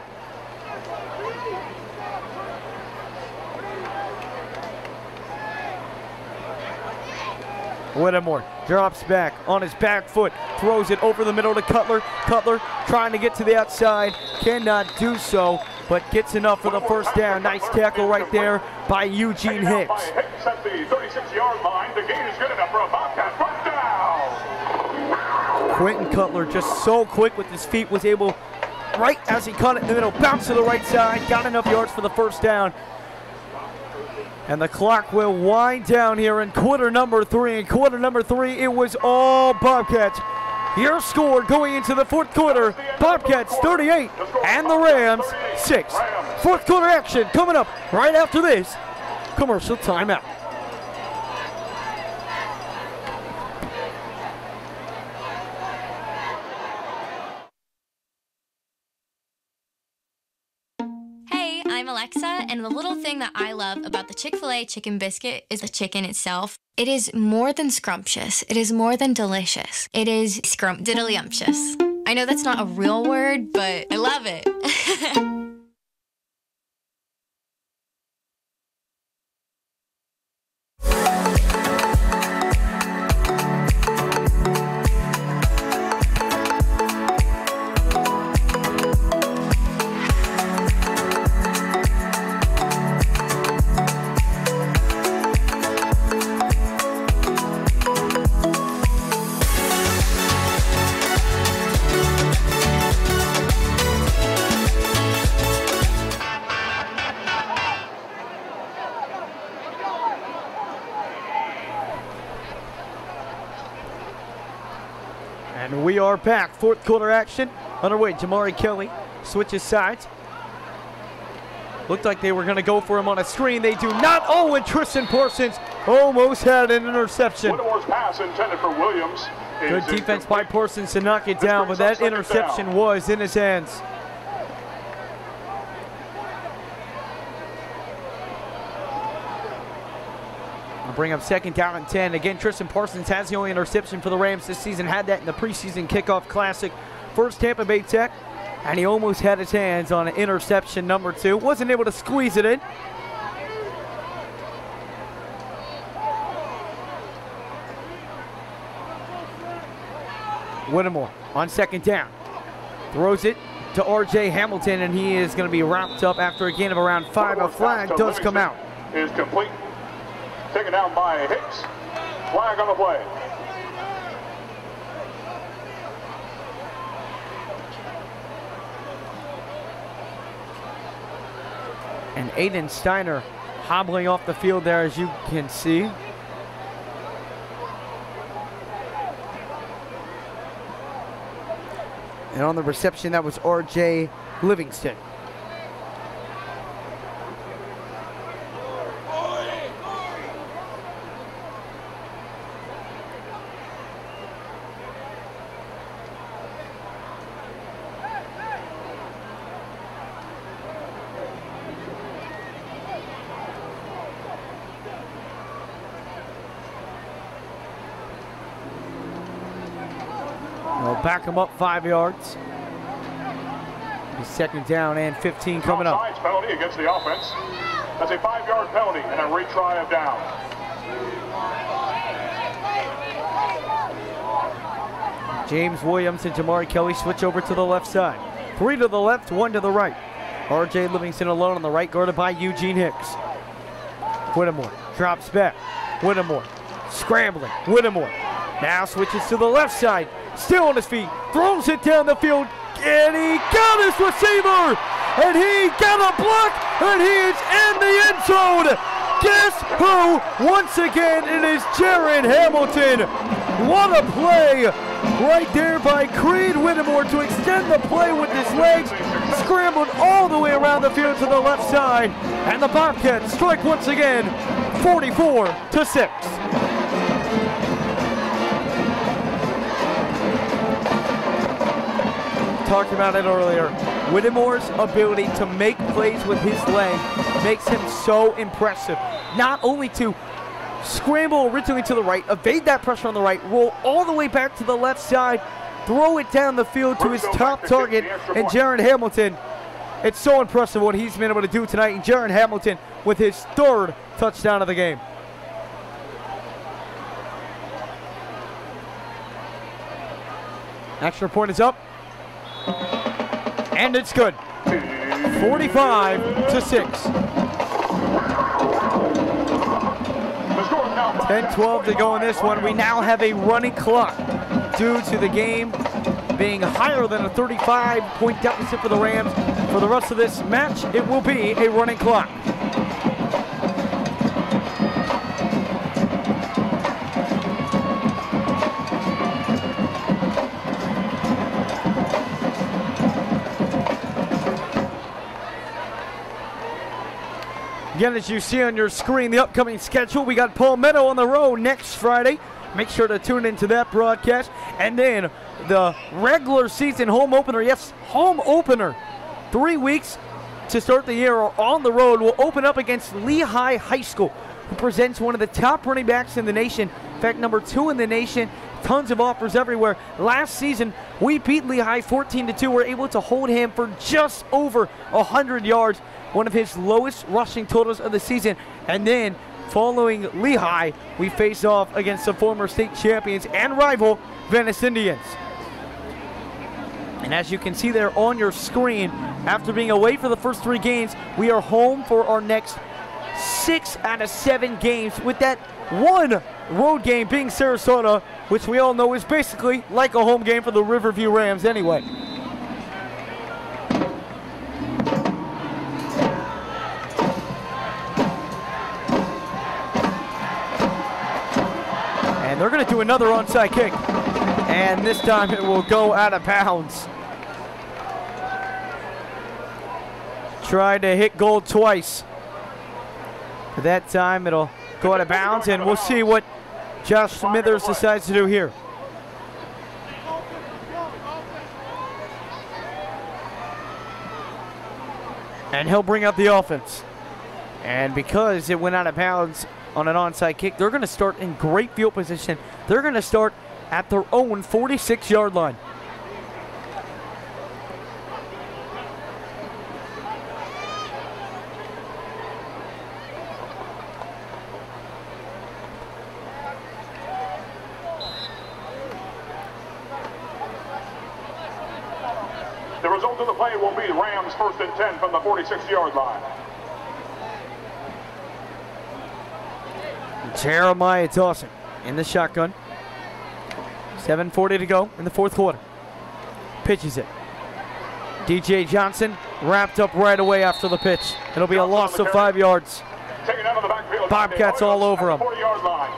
Whittemore drops back on his back foot, throws it over the middle to Cutler. Cutler trying to get to the outside, cannot do so, but gets enough for the first down. Nice tackle right there by Eugene Hicks. At the 36-yard line. The gain is good enough for a Bobcat first down. Quentin Cutler just so quick with his feet, was able, right as he caught it in the middle, bounce to the right side, got enough yards for the first down. And the clock will wind down here in quarter number 3. In quarter number 3, it was all Bobcats. Your score going into the fourth quarter, Bobcats 38 and the Rams 6. Fourth quarter action coming up right after this commercial timeout. I'm Alexa, and the little thing that I love about the Chick-fil-A chicken biscuit is the chicken itself. It is more than scrumptious. It is more than delicious. It is scrumptiddlyumptious. I know that's not a real word, but I love it. And we are back. Fourth quarter action underway. Jamari Kelly switches sides. Looked like they were going to go for him on a screen. They do not. Oh, and Tristan Parsons almost had an interception. Whittemore's pass intended for Williams. Good defense by Parsons to knock it down, but that interception was in his hands. Bring up second down and 10. Again, Tristan Parsons has the only interception for the Rams this season. Had that in the preseason kickoff classic. First Tampa Bay Tech, and he almost had his hands on an interception number 2. Wasn't able to squeeze it in. Whittemore on second down. Throws it to R.J. Hamilton, and he is going to be wrapped up after a gain of around 5. A flag does come out. Is complete. Taken down by Hicks. Flag on the play. And Aiden Steiner hobbling off the field there, as you can see. And on the reception, that was R.J. Livingston. They'll back him up 5 yards. He's second down and 15 coming up. Offsides penalty against the offense. That's a 5-yard penalty and a retry of down. James Williams and Jamari Kelly switch over to the left side. 3 to the left, 1 to the right. R.J. Livingston alone on the right, guarded by Eugene Hicks. Whittemore drops back. Whittemore scrambling. Whittemore now switches to the left side. Still on his feet, throws it down the field, and he got his receiver, and he got a block, and he is in the end zone. Guess who? Once again, it is Jaron Hamilton. What a play right there by Creed Whittemore to extend the play with his legs. Scrambled all the way around the field to the left side, and the Bobcats strike once again, 44-6. Talked about it earlier. Whittemore's ability to make plays with his leg makes him so impressive. Not only to scramble originally to the right, evade that pressure on the right, roll all the way back to the left side, throw it down the field to his top target, and Jaron Hamilton. It's so impressive what he's been able to do tonight. And Jaron Hamilton with his 3rd touchdown of the game. Extra point is up. And it's good. 45-6. 10-12 to go in this one. We now have a running clock due to the game being higher than a 35-point deficit for the Rams. For the rest of this match, it will be a running clock. Again, as you see on your screen, the upcoming schedule, we got Palmetto on the road next Friday. Make sure to tune into that broadcast. And then the regular season home opener, yes, home opener, 3 weeks to start the year on the road, will open up against Lehigh High School, who presents one of the top running backs in the nation. In fact, number 2 in the nation. Tons of offers everywhere. Last season, we beat Lehigh 14-2. We were able to hold him for just over 100 yards, one of his lowest rushing totals of the season. And then, following Lehigh, we face off against the former state champions and rival Venice Indians. And as you can see there on your screen, after being away for the first 3 games, we are home for our next 6 out of 7 games, with that one road game being Sarasota, which we all know is basically like a home game for the Riverview Rams anyway. And they're going to do another onside kick. And this time it will go out of bounds. Tried to hit goal twice. But that time it'll go out of bounds, and we'll see what Josh Smithers decides to do here. And he'll bring up the offense. And because it went out of bounds on an onside kick, they're going to start in great field position. They're going to start at their own 46-yard line. The result of the play will be Rams 1st and 10 from the 46-yard line. Jeremiah Dawson in the shotgun. 7:40 to go in the 4th quarter. Pitches it. DJ Johnson wrapped up right away after the pitch. It'll be a loss of 5 yards. Bobcats all over him. 40-yard line.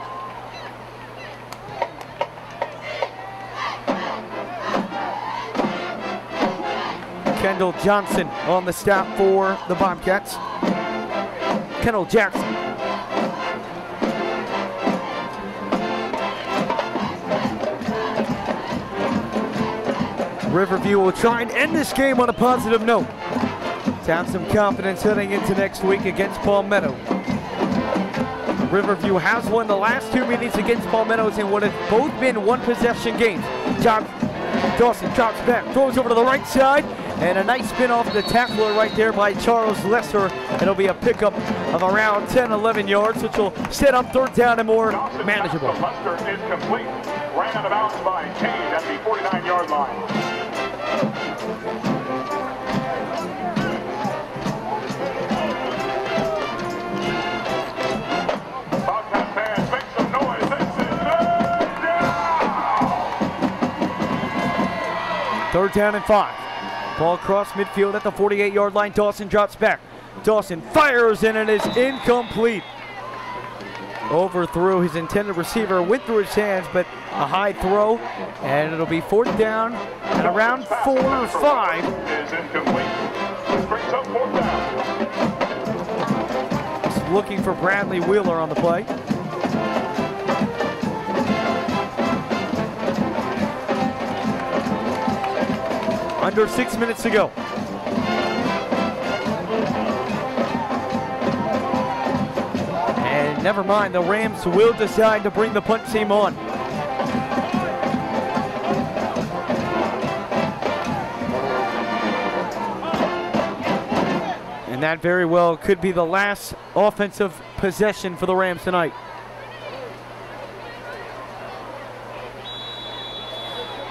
Kendall Johnson on the stop for the Bobcats. Kendall Jackson. Riverview will try and end this game on a positive note to have some confidence heading into next week against Palmetto. Riverview has won the last 2 meetings against Palmetto's in what have both been one-possession games. Dawson drops back, throws over to the right side, and a nice spin off the tackler right there by Charles Lesser. It'll be a pickup of around 10, 11 yards, which will set up 3rd down and more manageable. Lester is complete. Ran out of bounds by Kane at the 49-yard line. Bobcat fans, make some noise. This is 3rd down and 5. Ball across midfield at the 48-yard line. Dawson drops back. Dawson fires, and it is incomplete. Overthrew his intended receiver, went through his hands, but a high throw, and it'll be 4th down and around 4 or 5. is incomplete. This brings up 4th down. Just looking for Bradley Wheeler on the play. Under 6 minutes to go. And never mind, the Rams will decide to bring the punt team on. And that very well could be the last offensive possession for the Rams tonight.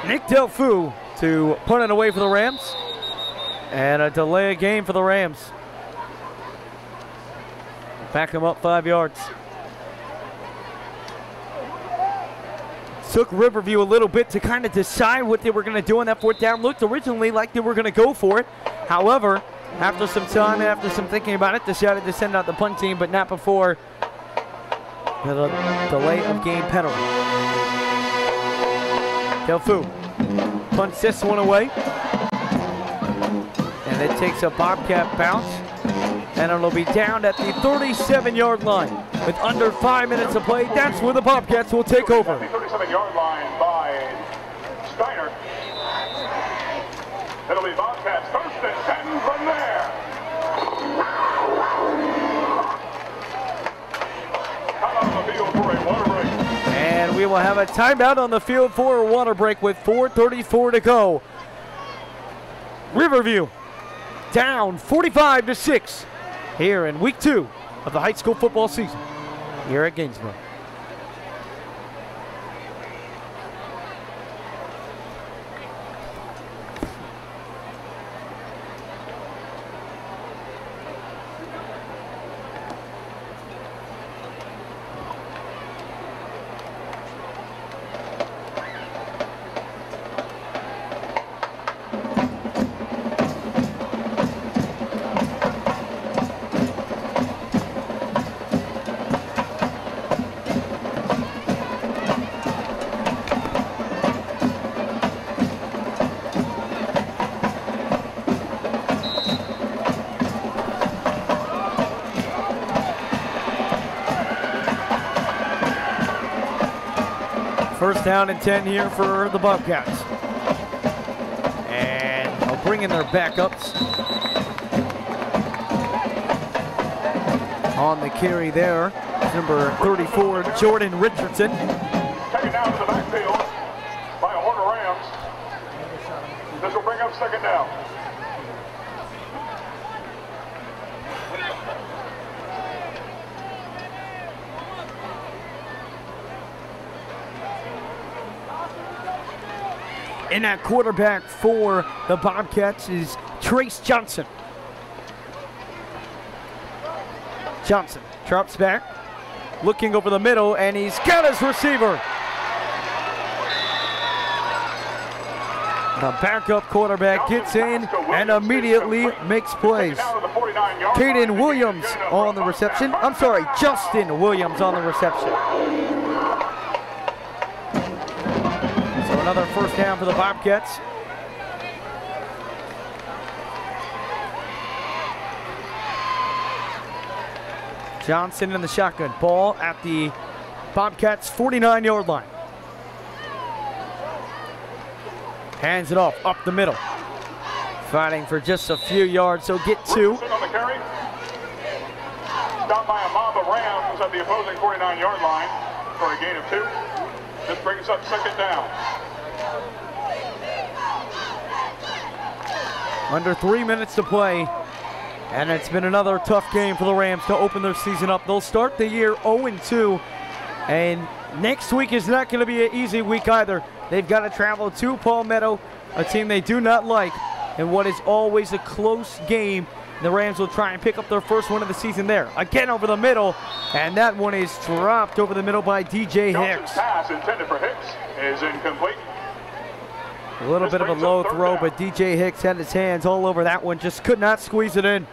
Nick Delfu to punt it away for the Rams. And a delay of game for the Rams. Back him up 5 yards. Took Riverview a little bit to kind of decide what they were going to do on that 4th down. Looked originally like they were going to go for it. However, after some time, after some thinking about it, decided to send out the punt team, but not before the delay of game penalty. Delfu punts this one away. And it takes a Bobcat bounce. And it'll be down at the 37-yard line. With under 5 minutes to play, that's where the Bobcats will take over. The 37-yard line by Steiner. It'll be Bobcats first and 10 from there. Out on the field for a water break. And we will have a timeout on the field for a water break with 4:34 to go. Riverview down 45-6 here in week 2 of the high school football season here at Gainesville. First down and 10 here for the Bobcats. And they'll bring in their backups. On the carry there, number 34, Jordan Richardson. Taken down to the backfield by a Horner Rams. This will bring up 2nd down. And that quarterback for the Bobcats is Trace Johnson. Johnson drops back, looking over the middle, and he's got his receiver. The backup quarterback gets in and immediately makes plays. Caden Williams on the reception. I'm sorry, Justin Williams on the reception. Another first down for the Bobcats. Johnson in the shotgun. Ball at the Bobcats' 49-yard line. Hands it off up the middle. Fighting for just a few yards, so get 2. On the carry. Stopped by a mob of Rams at the opposing 49-yard line for a gain of 2. This brings up 2nd down. Under 3 minutes to play, and it's been another tough game for the Rams to open their season up. They'll start the year 0-2, and next week is not going to be an easy week either. They've got to travel to Palmetto, a team they do not like, and what is always a close game. The Rams will try and pick up their first win of the season there. Again over the middle, and that one is dropped over the middle by DJ Hicks. Pass intended for Hicks is incomplete. A little bit of a low throw, but DJ Hicks had his hands all over that one, just could not squeeze it in.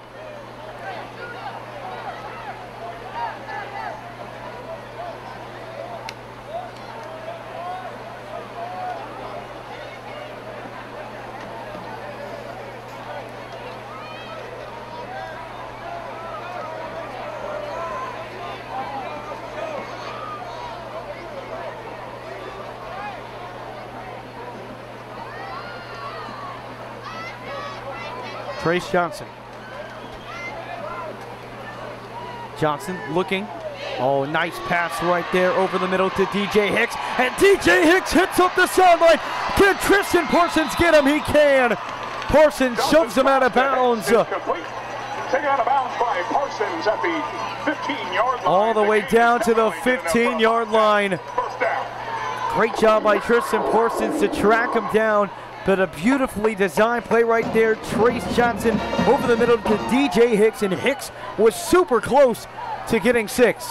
Trace Johnson. Johnson looking. Oh, nice pass right there over the middle to DJ Hicks. And DJ Hicks hits up the sideline. Can Tristan Parsons get him? He can. Parsons shoves him out of bounds. Taken out of bounds by Parsons at the 15-yard line. All the way down to the 15-yard line. First down. Great job by Tristan Parsons to track him down, but a beautifully designed play right there. Trace Johnson over the middle to DJ Hicks, and Hicks was super close to getting 6.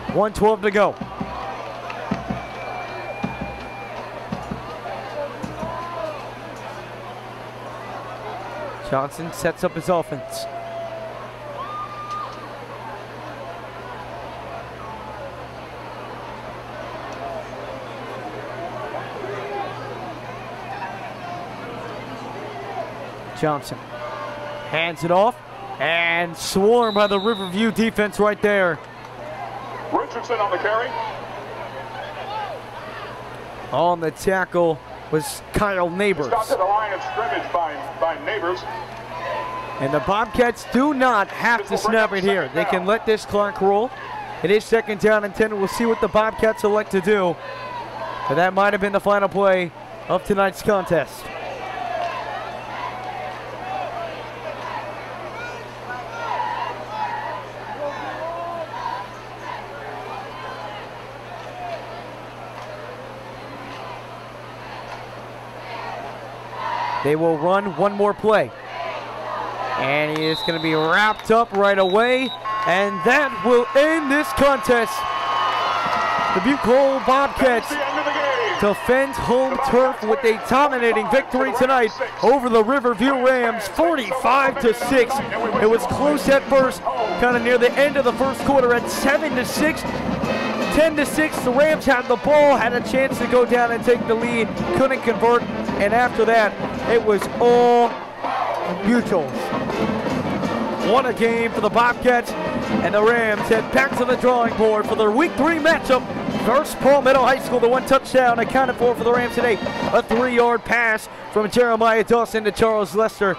.112 to go. Johnson sets up his offense. Johnson hands it off and swarmed by the Riverview defense right there. Richardson on the carry. On the tackle was Kyle Neighbors. Stopped at the line of scrimmage by Neighbors. And the Bobcats do not have to snap it here. They can let this clock roll. It is 2nd down and 10. We'll see what the Bobcats elect to do. But that might have been the final play of tonight's contest. They will run one more play. And he is going to be wrapped up right away. And that will end this contest. The Butte Hole Bobcats defend home turf with a dominating victory tonight over the Riverview Rams, 45-6. It was close at first, kind of near the end of the first quarter at 7-6. 10-6, the Rams had the ball, had a chance to go down and take the lead, couldn't convert, and after that, it was all mutuals. What a game for the Bobcats, and the Rams head back to the drawing board for their Week 3 matchup versus Palmetto High School. The 1 touchdown accounted for the Rams today. A 3-yard pass from Jeremiah Dawson to Charles Lester.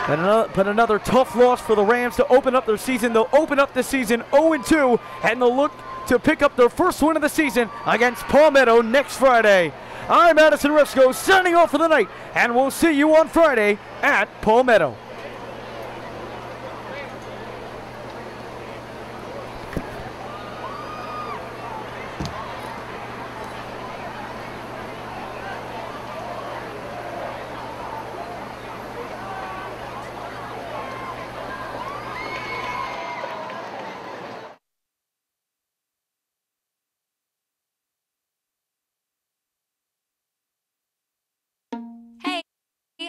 But another tough loss for the Rams to open up their season. They'll open up the season 0-2, and they'll look to pick up their first win of the season against Palmetto next Friday. I'm Addison Resco signing off for the night, and we'll see you on Friday at Palmetto.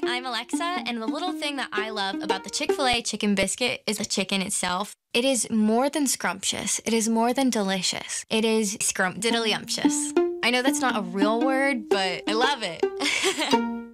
I'm Alexa, and the little thing that I love about the Chick-fil-A chicken biscuit is the chicken itself. It is more than scrumptious. It is more than delicious. It is scrumptiddlyumptious. I know that's not a real word, but I love it.